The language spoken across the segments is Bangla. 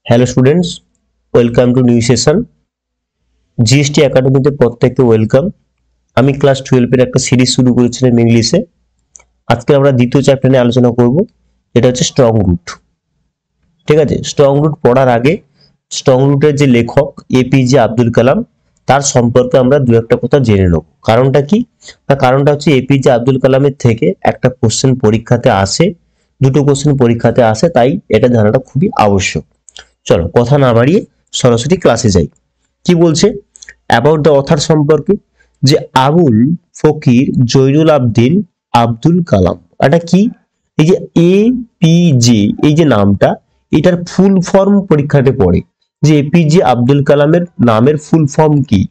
Hello students, welcome to new session. GST একাডেমিতে প্রত্যেককে ওয়েলকাম। আমি ক্লাস 12 এর একটা সিরিজ শুরু করেছিলাম ইংলিশে। আজকে আমরা দ্বিতীয় চ্যাপ্টার নিয়ে আলোচনা করব, যেটা হচ্ছে স্ট্রং রুট। ঠিক আছে, স্ট্রং রুট পড়ার আগে স্ট্রং রুটের যে লেখক এপিজে আব্দুল কালাম, তার সম্পর্কে আমরা দু একটা কথা জেনে নেব। কারণটা কি? না, কারণটা হচ্ছে এপিজে আব্দুল কালামের থেকে একটা কোশ্চেন পরীক্ষাতে আসে, দুটো কোশ্চেন পরীক্ষাতে আসে, তাই এটা জানাটা খুবই আবশ্যক। চলো কথা না বাড়িয়ে সরাসরি ক্লাসে যাই। কি বলছে অ্যাবাউট দ্য অথার সম্পর্কে, যে আবুল ফকির জৈনুল আবদিন আব্দুল কালাম। এটা কি? এই যে এপিজে, এই যে নামটা, এটার ফুল ফর্ম পরীক্ষাতে পড়ে। যে এপিজে আব্দুল কালামের নামের ফুল ফর্ম কি,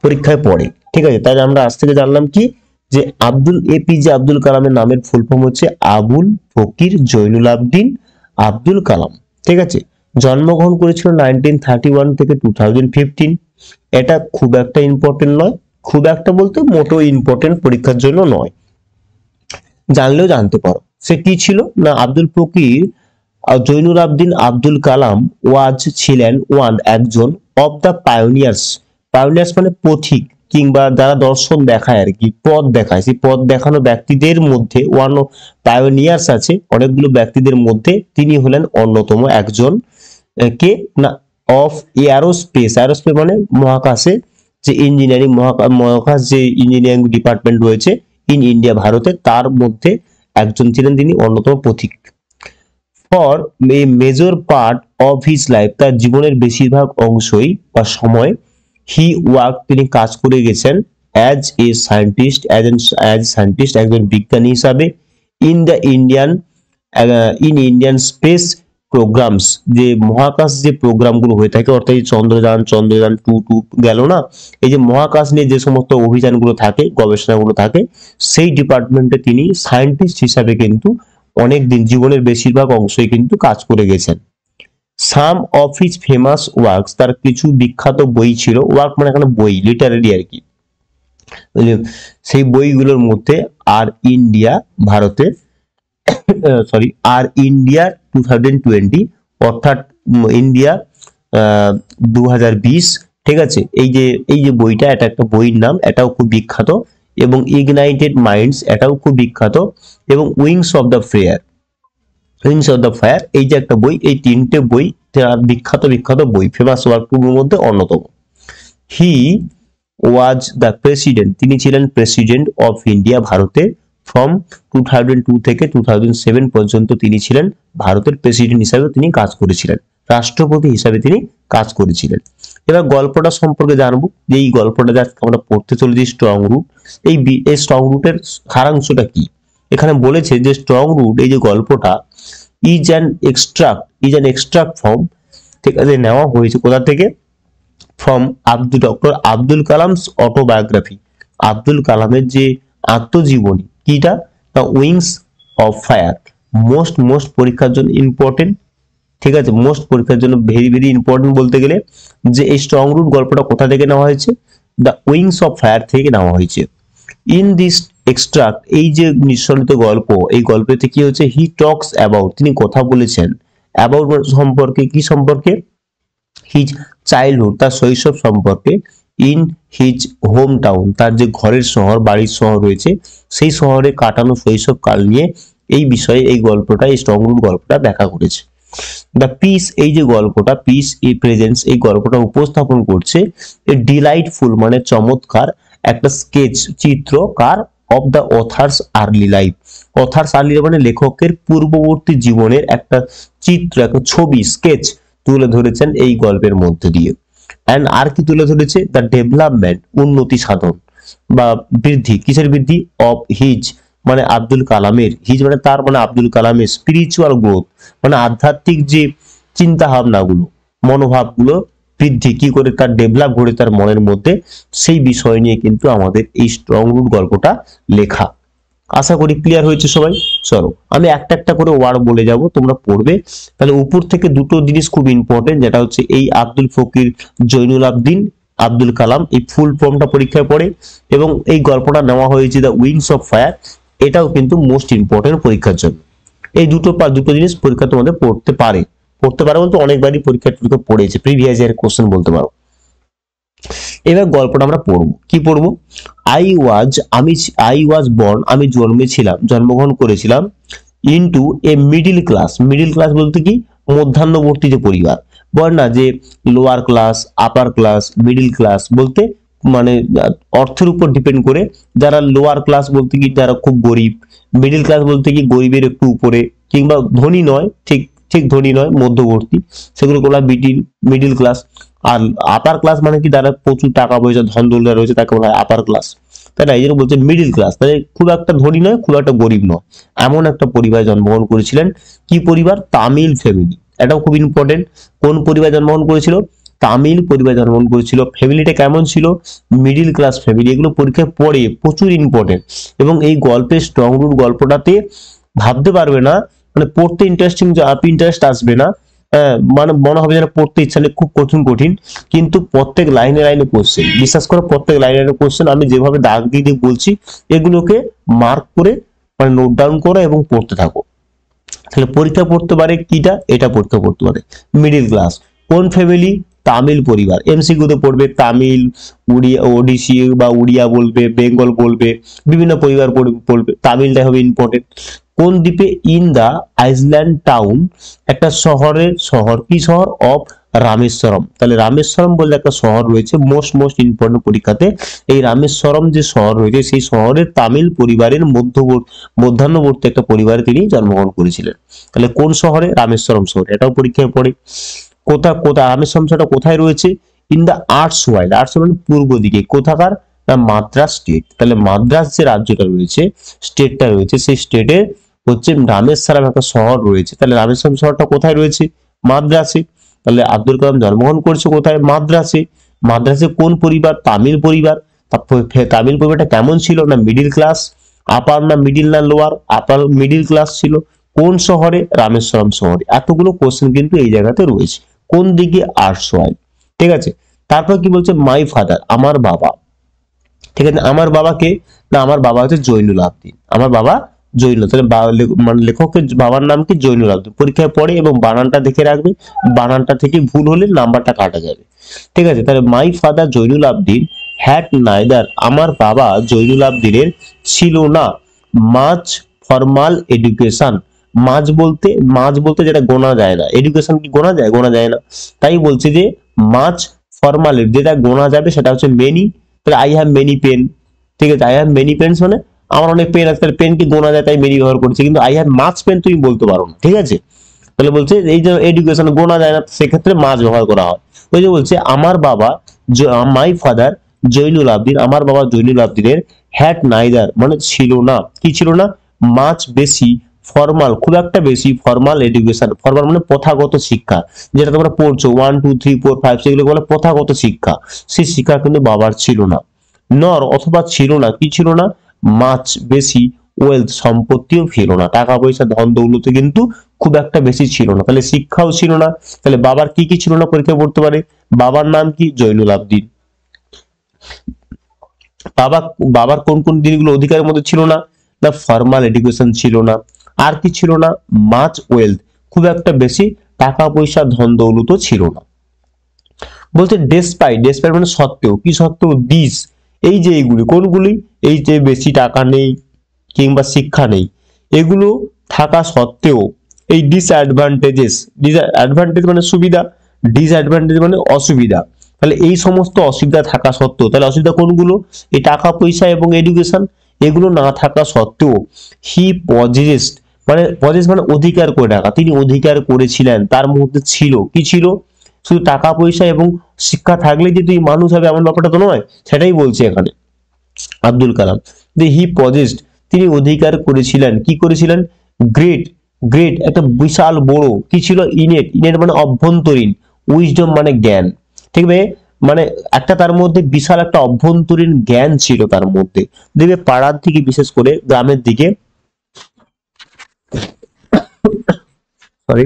পরীক্ষায় পড়ে। ঠিক আছে, তাই আমরা আজ থেকে জানলাম কি, যে এপিজে আব্দুল কালামের নামের ফুল ফর্ম হচ্ছে আবুল ফকির জৈনুল আবদিন আব্দুল কালাম। ঠিক আছে, জন্মগ্রহণ করেছিল 1931 থেকে 2015। এটা খুব একটা ইম্পর্টেন্ট নয়, খুব একটা বলতে মোটেও ইম্পর্টেন্ট পরীক্ষার জন্য নয়, জানলেও জানতে পারো। সে কি ছিল না, আব্দুল ফকির জৈনুল আবদিন আব্দুল কালাম ছিলেন একজন অফ দ্য পায়োনিয়ার্স। পায়োনিয়ার্স মানে পথিক, কিংবা যারা দর্শন দেখায় আর কি, পথ দেখায়, সেই পথ দেখানো ব্যক্তিদের মধ্যে পায়োনিয়ার্স আছে অনেকগুলো ব্যক্তিদের মধ্যে তিনি হলেন অন্যতম একজন। কে না, অফ এয়ারোস্পেস। এয়ারোস্পেস মানে মহাকাশে যে ইঞ্জিনিয়ারিং, মহাকাশ যে ইঞ্জিনিয়ারিং ডিপার্টমেন্ট রয়েছে ইন ইন্ডিয়া, ভারতে, তার মধ্যে একজন ছিলেন তিনি, অন্যতম পথিক। For a major part of his life, তার জীবনের বেশিরভাগ অংশই বা সময়, হি ওয়ার্ক, তিনি কাজ করে গেছেন অ্যাজ এ সায়েন্টিস্ট, সায়েন্টিস্ট, একজন বিজ্ঞানী হিসাবে, in the Indian space programs, যে মহাকাশ যে প্রোগ্রামগুলো হয়ে থাকে, অর্থাৎ চন্দ্রযান 2 গেল না, এই যে মহাকাশ নিয়ে যে সমস্ত অভিযানগুলো থাকে, গবেষণাগুলো থাকে, সেই ডিপার্টমেন্টে তিনি সায়েন্টিস্ট হিসাবে কিন্তু অনেক দিন, জীবনের বেশিরভাগ অংশই কিন্তু কাজ করে গেছেন। সাম অফ হিজ ফেমাস ওয়ার্কস, তার কিছু বিখ্যাত বই ছিল। ওয়ার্ক মানে এখানে বই, লিটারেরি আর কি। সেই বইগুলোর মধ্যে আর ইন্ডিয়া, ভারতের আর ইন্ডিয়া 2020, অর্থাৎ ইন্ডিয়া 2020। ঠিক আছে, এই যে বইটা, এটা একটা বইয়ের নাম, এটাও খুব বিখ্যাত। এবং ইগনাইটেড মাইন্ডস, এটাও খুব বিখ্যাত। এবং উইংস অফ দ্য ফায়ার, এই যে একটা বই, এই তিনটে বই বিখ্যাত বই, ফেমাস ওয়ার্কগুলোর মধ্যে অন্যতম। হি ওয়াজ দ্য প্রেসিডেন্ট, তিনি ছিলেন প্রেসিডেন্ট অফ ইন্ডিয়া, ভারতে, ফ্রম 2002 থেকে 2007 পর্যন্ত তিনি ছিলেন ভারতের প্রেসিডেন্ট হিসাবে, তিনি কাজ করেছিলেন, রাষ্ট্রপতি হিসাবে তিনি কাজ করেছিলেন। এবার গল্পটা সম্পর্কে জানবো, যে এই গল্পটা আজকে আমরা পড়তে চলেছি, স্ট্রং রুট। এই স্ট্রং রুটের সারাংশটা কি? এখানে বলেছে যে স্ট্রং রুট, এই যে গল্পটা, ইজ অ্যান এক্সট্রাক্ট ফর্ম, ঠিক আছে, নেওয়া হয়েছে কোথা থেকে? From doctor Abdul Kalam's autobiography, Abdul কালামের যে আত্মজীবনী, কিটা? The wings of fire. Most পরীক্ষার জন্য ইম্পর্টেন্ট। ঠিক আছে, মোস্ট পরীক্ষার জন্য ভেরি ইম্পর্টেন্ট বলতে গেলে, যে এই স্ট্রং রুট গল্পটা কোথা থেকে নেওয়া হয়েছে? দ্য উইংস অফ ফায়ার থেকে নেওয়া হয়েছে। ইন দিস এক্সট্রাক্ট, এই যে নিঃসন্দিত গল্প, এই গল্পেতে কি হচ্ছে? হি টক্স অ্যাবাউট, তিনি কথা বলেছেন অ্যাবাউট সম্পর্কে, কি সম্পর্কে? হিজ চাইল্ডহুড, তার শৈশব সম্পর্কে। ইন হিজ হোম টাউন, তার যে ঘরের শহর, বাড়ির শহর রয়েছে, সেই শহরে কাটানো শৈশব কাল নিয়ে এই বিষয়ে এই গল্পটা, এই স্ট্রং রুট গল্পটা ব্যাখ্যা করেছে। দ্য পিস, এই যে গল্পটা, পিস ই প্রেজেন্স, এই গল্পটা উপস্থাপন করছে এ ডিলাইটফুল মানে চমৎকার একটা স্কেচ, চিত্র, কার? Of the author's early life. Author's early মানে লেখকের পূর্ববর্তী জীবনের একটা চিত্র, একটা ছবি, স্কেচ তুলে ধরেছেন এই গল্পের মধ্যে দিয়ে। অ্যান্ড আর কি তুলে ধরেছে? দ্য ডেভেলপমেন্ট, উন্নতি সাধন বা বৃদ্ধি, কিসের বৃদ্ধি? অফ হিজ মানে আব্দুল কালামের, হিজ মানে তার, মানে আব্দুল কালামের স্পিরিচুয়াল গ্রোথ মানে আধ্যাত্মিক যে চিন্তা ভাবনাগুলো, মনোভাবগুলো বৃদ্ধি, কি করে তার ডেভেলপ করে তার মনের মধ্যে, সেই বিষয় নিয়ে কিন্তু আমাদের এই স্ট্রং রুট গল্পটা লেখা। আশা করি ক্লিয়ার হয়েছে সবাই। চলো আমি একটা একটা করে ওয়ার্ড বলে যাব, তোমরা পড়বে। তাহলে উপর থেকে দুটো জিনিস খুব ইম্পর্টেন্ট, যেটা হচ্ছে এই আব্দুল ফকির জৈনুল আবদিন আব্দুল কালাম, এই ফুল ফর্মটা পরীক্ষায় পড়ে, এবং এই গল্পটা নেওয়া হয়েছে দ্য উইংস অফ ফায়ার, এটাও কিন্তু মোস্ট ইম্পর্টেন্ট পরীক্ষার জন্য। এই দুটো জিনিস পরীক্ষা তোমাদের পড়তে পারো বলতে অনেকবারই পরীক্ষা পড়েছে, প্রিভিয়াস ইয়ার কোশ্চেন বলতে পারো। এবার গল্পটা আমরা পড়বো, কি পড়বো? আই ওয়াজ বর্ন, আমি জন্মগ্রহণ করেছিলাম into a middle class. Middle class বলতে কি? মধ্যাহ্নবর্তী যে পরিবার, বল না যে lower class, upper class, middle class বলতে মানে অর্থের উপর ডিপেন্ড করে। যারা লোয়ার ক্লাস বলতে কি যারা খুব গরিব, মিডিল ক্লাস বলতে কি গরিবের একটু উপরে, কিংবা ধনী নয়, ঠিক ঠিক ধনী নয়, মধ্যবর্তী, সেগুলো বলা মিডিল ক্লাস। আর আপার ক্লাস মানে কি যারা প্রচুর টাকা পয়সা ধন দৌলত রয়েছে তাকে বলা হয় আপার ক্লাস, তাই না? এই জন্য বলছে মিডিল ক্লাস, তাই খুব একটা ধনী নয়, খুব একটা গরিব নয়, এমন একটা পরিবারে জন্মগ্রহণ করেছিলেন। কি পরিবার? তামিল ফ্যামিলি। এটাও খুব ইম্পর্টেন্ট। কোন পরিবারে জন্মগ্রহণ করেছিল? তামিল পরিবারে জন্মগ্রহণ করেছিল। ফ্যামিলিটা কেমন ছিল? Middle class family. এগুলো পরীক্ষায় পড়ে, প্রচুর ইম্পর্টেন্ট। এবং এই গল্পের স্ট্রং রুট গল্পটাতে ভাবতে পারবে না, মানে পড়তে ইন্টারেস্ট আসবে না, মানে মনে হবে যেন পড়তে ইচ্ছা নেই, খুব কঠিন কঠিন, কিন্তু প্রত্যেক লাইনে লাইনে কোশ্চেন, বিশ্বাস করো প্রত্যেক লাইনে লাইনে কোশ্চেন। আমি যেভাবে দাগ দিয়ে দিয়ে বলছি এগুলোকে মার্ক করে মানে নোট ডাউন করো এবং পড়তে থাকো। তাহলে পরীক্ষা পড়তে পারে কিটা? এটা পরীক্ষা পড়তে পারে মিডিল ক্লাস। কোন ফ্যামিলি? তামিল পরিবার। এমসিকিউতে পড়বে তামিল, উড়িয়া, ওডিসি বা উড়িয়া বলবে, বেঙ্গল বলবে, বিভিন্ন পরিবার পড়বে, তামিলটা হবে ইম্পর্টেন্ট। কোন দ্বীপে? ইন দা আইসল্যান্ড টাউন, একটা শহর, কি শহর? অফ রামেশ্বরম। তাহলে রামেশ্বরম বলে একটা শহর রয়েছে, মোস্ট ইম্পর্টেন্ট পরীক্ষাতে। এই রামেশ্বরম যে শহর রয়েছে সেই শহরের তামিল পরিবারের মধ্যাহ্নবর্তী একটা পরিবারে তিনি জন্মগ্রহণ করেছিলেন। তাহলে কোন শহরে? রামেশ্বরম শহরে। এটাও পরীক্ষায় পড়ে। কোথায় রামেশ্বরম শহরটা কোথায় রয়েছে? In the আর্টসওয়াইল। আর্টসওয়াইল মানে পূর্ব দিকে। কোথাকার? না মাদ্রাস স্টেট। তাহলে মাদ্রাস যে রাজ্যটা রয়েছে, স্টেটটা রয়েছে, সেই স্টেটের হচ্ছে রামেশ্বরম একটা শহর রয়েছে। তাহলে রামেশ্বরম শহরটা কোথায় রয়েছে? মাদ্রাসে। তাহলে আব্দুল কালাম জন্মগ্রহণ করেছে কোথায়? মাদ্রাসে। মাদ্রাসে কোন পরিবার? তামিল পরিবার। তামিল পরিবারটা কেমন ছিল? না মিডিল ক্লাস। আপার না মিডিল না লোয়ার? আপার মিডিল ক্লাস ছিল। কোন শহরে? রামেশ্বরম শহরে। এতগুলো কোশ্চেন কিন্তু এই জায়গাতে রয়েছে। কোন দিকে? আর্টসওয়াইল। ঠিক আছে। তারপর কি বলছে? মাই ফাদার, আমার বাবা। ঠিক আছে। আমার বাবাকে, না আমার বাবা হচ্ছে জৈনুল আবদিন। আমার বাবা জৈনুল, তাহলে মানে লেখকের বাবার নাম কি? জৈনুল আবদিন। পরীক্ষায় পড়ে এবং বানানটা দেখে রাখবে, বানানটা থেকে ভুল হলে নাম্বারটা কাটা যাবে। ঠিক আছে। তাহলে my father Zainul Abedin had neither, আমার বাবা জৈনুল আবদিনের ছিল না মাচ ফর্মাল এডুকেশন। মাছ বলতে যেটা গোনা যায় না, এডুকেশন কি গোনা যায়? গোনা যায় না। তাই বলছে যে মাছ ফর্মাল, যেটা গোনা যাবে সেটা হচ্ছে মেনি। তাহলে আই হ্যাভ মেনি পেন। ঠিক আছে। আই হ্যাভ মেনি পেন্স মানে আমার অনেক পেন আছে, তাহলে পেন কি গোনা যায় তাই মেনি ব্যবহার করছে, কিন্তু আই হ্যাভ মাছ পেন তুমি বলতে পারো না। ঠিক আছে। তাহলে বলছে এই যে এডুকেশন গোনা যায় না, সেক্ষেত্রে মাছ ব্যবহার করা হয়। ওই যে বলছে আমার বাবা, মাই ফাদার জৈনুল আবদিন, আমার বাবা জৈনুল আবদিনের হ্যাড নাইদার মানে ছিল না, কি ছিল না? মাছ বেশি ফর্মাল, খুব একটা বেশি ফর্মাল এডুকেশন। ফর্মাল মানে প্রথাগত শিক্ষা, যেটা তোমরা পড়ছো 1 2 3 4 5 সেগুলো বলে প্রথাগত শিক্ষা। সেই শিক্ষা কিন্তু বাবার ছিল না। নর অথবা ছিল না, কি ছিল না? মাছ বেশি ওয়েলথ, সম্পত্তিও ছিল না, টাকা পয়সা ধন দৌলতে কিন্তু খুব একটা বেশি ছিল না। তাহলে শিক্ষাও ছিল না। তাহলে বাবার কি কি ছিল না পরীক্ষা পড়তে পারে? বাবার নাম কি? জৈনুল আবদিন। বাবার কোন কোন দিনগুলো অধিকারের মধ্যে ছিল না? না ফর্মাল এডুকেশন ছিল না। আর কি ছিল না? মাচ ওয়েলথ, খুব একটা বেশি টাকা পয়সা ধন দৌলতও ছিল না। বলছে ডেসপাইট মানে সত্ত্বেও, কি সত্ত্বেও? দিস, এই যে এইগুলি, কোনগুলি? এই যে বেশি টাকা নেই কিংবা শিক্ষা নেই, এগুলো থাকা সত্ত্বেও এই ডিসঅ্যাডভান্টেজ মানে সুবিধা, ডিসঅ্যাডভান্টেজ মানে অসুবিধা। তাহলে এই সমস্ত অসুবিধা থাকা সত্ত্বেও, তাহলে অসুবিধা কোনগুলো? এই টাকা পয়সা এবং এডুকেশন, এগুলো না থাকা সত্ত্বেও হি পজেসড মানে অধিকার করে রাখা, তিনি অধিকার করেছিলেন, তার মধ্যে ছিল, কি ছিল? শুধু টাকা পয়সা এবং শিক্ষা থাকলে যে তুই মানুষ হবে এমন ব্যাপারটা তো নয়, সেটাই বলছে এখানে আব্দুল কালাম। হি পজেসড, তিনি অধিকার করেছিলেন, কি করেছিলেন? গ্রেট একটা বিশাল বড়, কি ছিল? ইনেট মানে অভ্যন্তরীণ, উইজডম মানে জ্ঞান। ঠিক আছে। মানে একটা তার মধ্যে বিশাল একটা অভ্যন্তরীণ জ্ঞান ছিল তার মধ্যে। দেখবে পাড়ার দিকে, বিশেষ করে গ্রামের দিকে, সরি,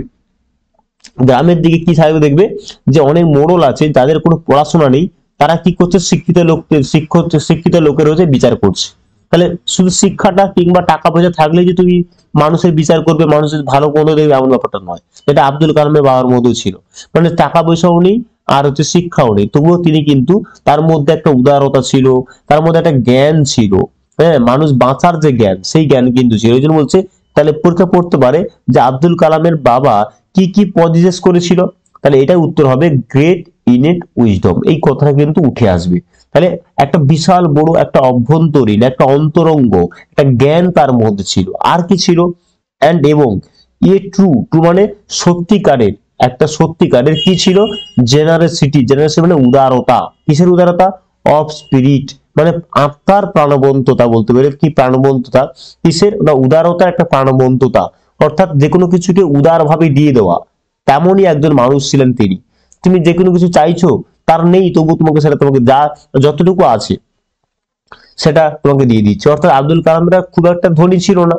গ্রামের দিকে কি থাকবে দেখবে যে অনেক মোড়ল আছে যাদের কোনো পড়াশোনা নেই, তারা কি করছে? শিক্ষিত লোকের হচ্ছে বিচার করছে। তাহলে শুধু শিক্ষাটা কিংবা টাকা পয়সা থাকলে যে তুমি মানুষের বিচার করবে, মানুষের ভালো কোনো দেখবে এমন ব্যাপারটা নয়। এটা আব্দুল কালামের বাবার মধ্যেও ছিল, মানে টাকা পয়সাও নেই আর হচ্ছে শিক্ষাও নেই, তবুও তিনি কিন্তু তার মধ্যে একটা উদারতা ছিল, তার মধ্যে একটা জ্ঞান ছিল, হ্যাঁ, মানুষ বাঁচার যে জ্ঞান সেই জ্ঞান কিন্তু ছিল। এই জন্য বলছে, তাহলে পরীক্ষা পড়তে পারে যে আব্দুল কালামের বাবা কি কি পজেস করেছিল, তাহলে এটার উত্তর হবে গ্রেট ইনেট উইজডম, এই কথাটা কিন্তু উঠে আসবে। তাহলে একটা বিশাল বড় একটা অভ্যন্তরীণ একটা অন্তরঙ্গ একটা জ্ঞান তার মধ্যে ছিল। আর কি ছিল? অ্যান্ড এবং এ ট্রু, ট্রু মানে সত্যিকারের, একটা সত্যিকারের কি ছিল? জেনারেসিটি, জেনারেসিটি মানে উদারতা। কিসের উদারতা? অফ স্পিরিট মানে আত্মার প্রাণবন্ততা, বলতে পারে কি প্রাণবন্ততা, কিসের না উদারতা, একটা প্রাণবন্ততা, অর্থাৎ যে কোনো কিছুকে উদার ভাবে দিয়ে দেওয়া, তেমনই একজন মানুষ ছিলেন তিনি। তুমি যে কোনো কিছু চাইছো, তার নেই, তবু তোমাকে সেটা, তোমাকে যা যতটুকু আছে সেটা তোমাকে দিয়ে দিচ্ছে। অর্থাৎ আব্দুল কালামরা খুব একটা ধনী ছিল না,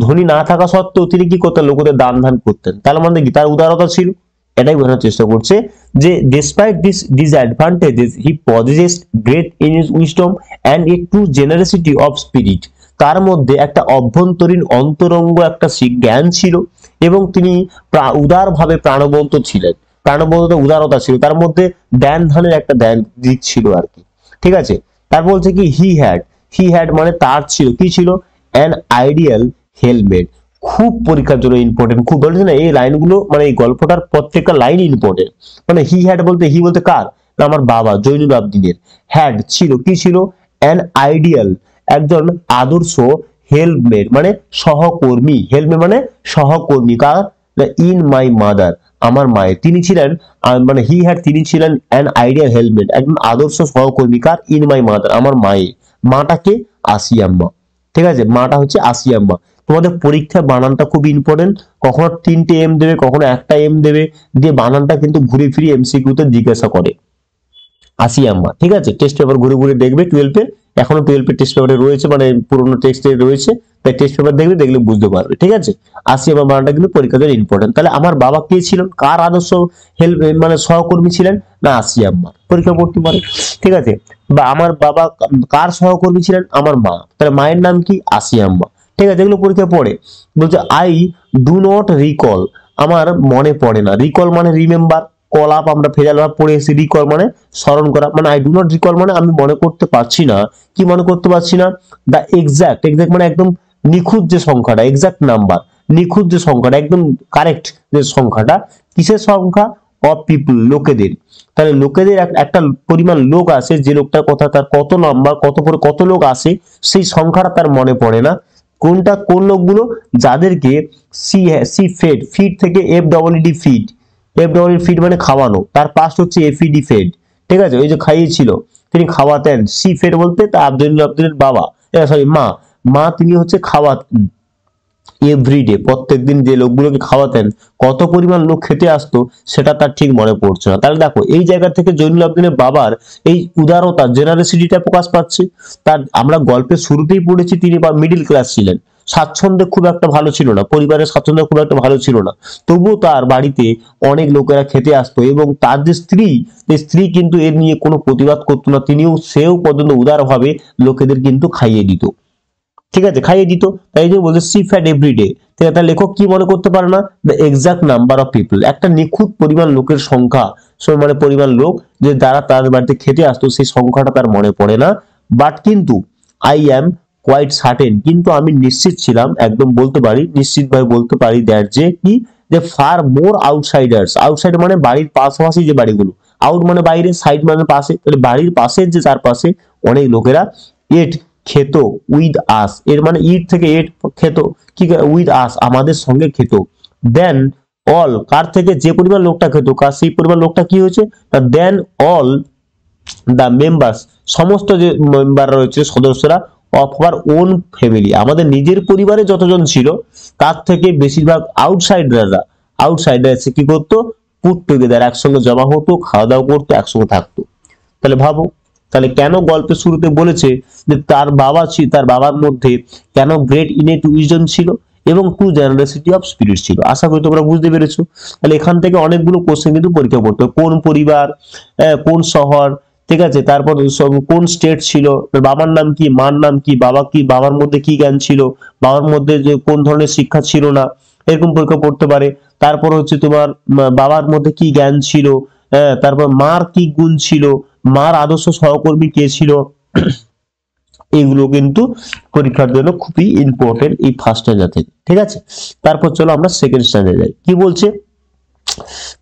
ধনী না থাকা সত্ত্বেও তিনি কি করতেন? লোকেদের দান ধান করতেন, তার মানে কি তার উদারতা ছিল। এটাই বোঝানোর চেষ্টা করছে যে despite this disadvantages he possessed great in his wisdom and a true generosity of spirit, তার মধ্যে একটা অভ্যন্তরীণ অন্তরঙ্গ একটা জ্ঞান ছিল এবং তিনি উদারভাবে প্রাণবন্ত ছিলেন, প্রাণবন্ত উদারতা ছিল তার মধ্যে, ধ্যান ধানের একটা ধ্যান দিক ছিল আর কি। ঠিক আছে, তার বলছে কি হি হ্যাড মানে তার ছিল, কি ছিল? An ideal helmet. খুব পরীক্ষার জন্য ইম্পর্টেন্ট, খুব বলছে না এই লাইনগুলো, মানে এই গল্পটার প্রত্যেকটা লাইন ইম্পর্টেন্ট। মানে হি হ্যাড বলতে, হি বলতে কার? না আমার বাবা জৈনুল আবদিনের। হ্যাড ছিল, কি ছিল? অ্যান আইডিয়াল একজন আদর্শ, হেলমেট মানে সহকর্মী, হেলমেট মানে সহকর্মী, কার? ইন মাই মাদার আমার মায়ের, তিনি ছিলেন মানে হি হ্যাড তিনি ছিলেন অ্যান আইডিয়াল হেলমেট একজন আদর্শ সহকর্মী, কার? ইন মাই মাদার আমার মায়ের। মাটাকে আসিয়াম্মা। ঠিক আছে, মাটা হচ্ছে আসিয়াম্মা। তোমাদের পরীক্ষা বানানটা খুব ইম্পর্টেন্ট, কখনো 3টে এম দেবে, কখনো একটা এম দেবে, দিয়ে বানানটা কিন্তু ঘুরে ফিরে এমসিকিউতে জিজ্ঞাসা করে। আসিয়াম্মা, ঠিক আছে, টেস্ট পেপার ঘুরে ঘুরে দেখবে 12 এর, এখনো 12 এর টেস্ট পেপারে রয়েছে, মানে পুরোনো টেক্সটে রয়েছে, তাই টেস্ট পেপার দেখবে, দেখলে বুঝতে পারবে। ঠিক আছে, আসিয়াম্মা বানানটা কিন্তু পরীক্ষার জন্য ইম্পর্টেন্ট। তাহলে আমার বাবা কে ছিলেন, কার আদর্শ হেল্প মানে সহকর্মী ছিলেন? না আসিয়াম্মা, পরীক্ষা পড়তে পারে। ঠিক আছে, বা আমার বাবা কার সহকর্মী ছিলেন? আমার মা, তাহলে মায়ের নাম কি? আসিয়াম্মা। ঠিক আছে, এগুলো পরীক্ষা পড়ে। বলছে আই ডু নট রিকল, আমার মনে পড়ে না। রিকল মানে রিমেম্বার, কল আপ আমরা ফেরাল ভাব পড়ে এসেছি, রিকল মানে স্মরণ করা, মানে আই ডু নট রিকল মানে আমি মনে করতে পারছি না। কি মনে করতে পারছি না? দা এক্সাক্ট, এক্সাক্ট মানে একদম নিখুঁত যে সংখ্যাটা, এক্সাক্ট নাম্বার, নিখুঁত যে সংখ্যাটা, একদম কারেক্ট যে সংখ্যাটা, কিসের সংখ্যা? অফ পিপল, লোকেদের। তাহলে লোকেদের একটা পরিমাণ লোক আছে, যে লোকটার কথা, তার কত নাম্বার, কত করে কত লোক আসে, সেই সংখ্যাটা তার মনে পড়ে না। কোনটা, কোন লোকগুলো? যাদেরকে সি ফেড, ফিড থেকে F double D feed, F double feed মানে খাওয়ানো, তার পাস্ট হচ্ছে এফইডি ফেড। ঠিক আছে, ওই যে খাইয়েছিল, তিনি খাওয়াতেন। সি ফেড বলতে তা আব্দুলের বাবা, সরি মা, মা তিনি হচ্ছে খাওয়াতেন এভরিডে, প্রত্যেকদিন যে লোকগুলোকে খাওয়াতেন, কত পরিমাণ লোক খেতে আসতো সেটা তার ঠিক মনে পড়ছে না। তাহলে দেখো এই জায়গা থেকে জৈনুল আবদিনের বাবার এই উদারতা, জেনারেসিটিটা প্রকাশ পাচ্ছে। তার আমরা গল্পের শুরুতেই পড়েছি তিনি বা মিডিল ক্লাস ছিলেন, স্বাচ্ছন্দ্য খুব একটা ভালো ছিল না, পরিবারের স্বাচ্ছন্দ্য খুব একটা ভালো ছিল না, তবুও তার বাড়িতে অনেক লোকেরা খেতে আসতো এবং তার যে স্ত্রী কিন্তু এর নিয়ে কোনো প্রতিবাদ করতো না, সেও পর্যন্ত উদারভাবে লোকেদের কিন্তু খাইয়ে দিত। ঠিক আছে, খাইয়ে দিত। তাই যে বলছে সি ফ্যাট এভরিডে, ঠিক আছে, তার লেখক কি মনে করতে পারে না? The exact number of people, একটা নিখুঁত পরিমাণ লোকের সংখ্যা, মানে পরিমাণ লোক যে যারা তার বাড়িতে খেতে আসতো, সেই সংখ্যাটা তার মনে পড়ে না। বাট কিন্তু আই অ্যাম কোয়াইট সার্টেন, কিন্তু আমি নিশ্চিত ছিলাম, একদম বলতে পারি, নিশ্চিতভাবে বলতে পারি, দ্যাট যে কি, যে ফার মোর আউটসাইডার্স, আউটসাইড মানে বাড়ির পাশাপাশি যে বাড়িগুলো, আউট মানে বাইরে, সাইড মানে পাশে, তাহলে বাড়ির পাশের যে চারপাশে অনেক লোকেরা এট খেত উইথ আস, এর মানে ইট থেকে এট খেত, কি উইথ আস আমাদের সঙ্গে খেত। দেন অল, কার থেকে? যে পরিমাণ লোকটা খেত, কার সেই পরিমাণ লোকটা কি হয়েছে? দেন অল দা মেম্বার্স, সমস্ত যে মেম্বার রয়েছে সদস্যরা, অফ আওয়ার ওন ফ্যামিলি, আমাদের নিজের পরিবারে যতজন ছিল তার থেকে বেশিরভাগ আউটসাইডার এসে কি করতো? পুট টুগেদার, একসঙ্গে জমা হতো, খাওয়া দাওয়া করতো, একসঙ্গে থাকতো। তাহলে ভাবো, তাহলে কেন গল্পের শুরুতে বলেছে যে তার বাবার মধ্যে কেন গ্রেট ইনেট উইজডম ছিল এবং টু জেনারেসিটি অফ স্পিরিট ছিল। আশা করি তোমরা বুঝতে পেরেছো। তাহলে এখান থেকে অনেকগুলো কোশ্চেন কিন্তু পরীক্ষা করতে হবে, কোন পরিবার, কোন শহর, ঠিক আছে। তারপর কোন স্টেট ছিল, বাবার নাম কি, মার নাম কি, বাবার মধ্যে কি জ্ঞান ছিল, বাবার মধ্যে যে কোন ধরনের শিক্ষা ছিল না, এরকম পরীক্ষা পড়তে পারে। তারপর হচ্ছে তোমার বাবার মধ্যে কি জ্ঞান ছিল, হ্যাঁ, তারপর মার কি গুণ ছিল, মার আদর্শ সহকর্মী কে ছিল, এইগুলো কিন্তু পরীক্ষার জন্য খুবই ইম্পর্টেন্ট এই ফার্স্ট স্ট্যান্ডার্ড থেকে। ঠিক আছে, তারপর চলো আমরা সেকেন্ড স্ট্যান্ডার্ডে যাই। কি বলছে,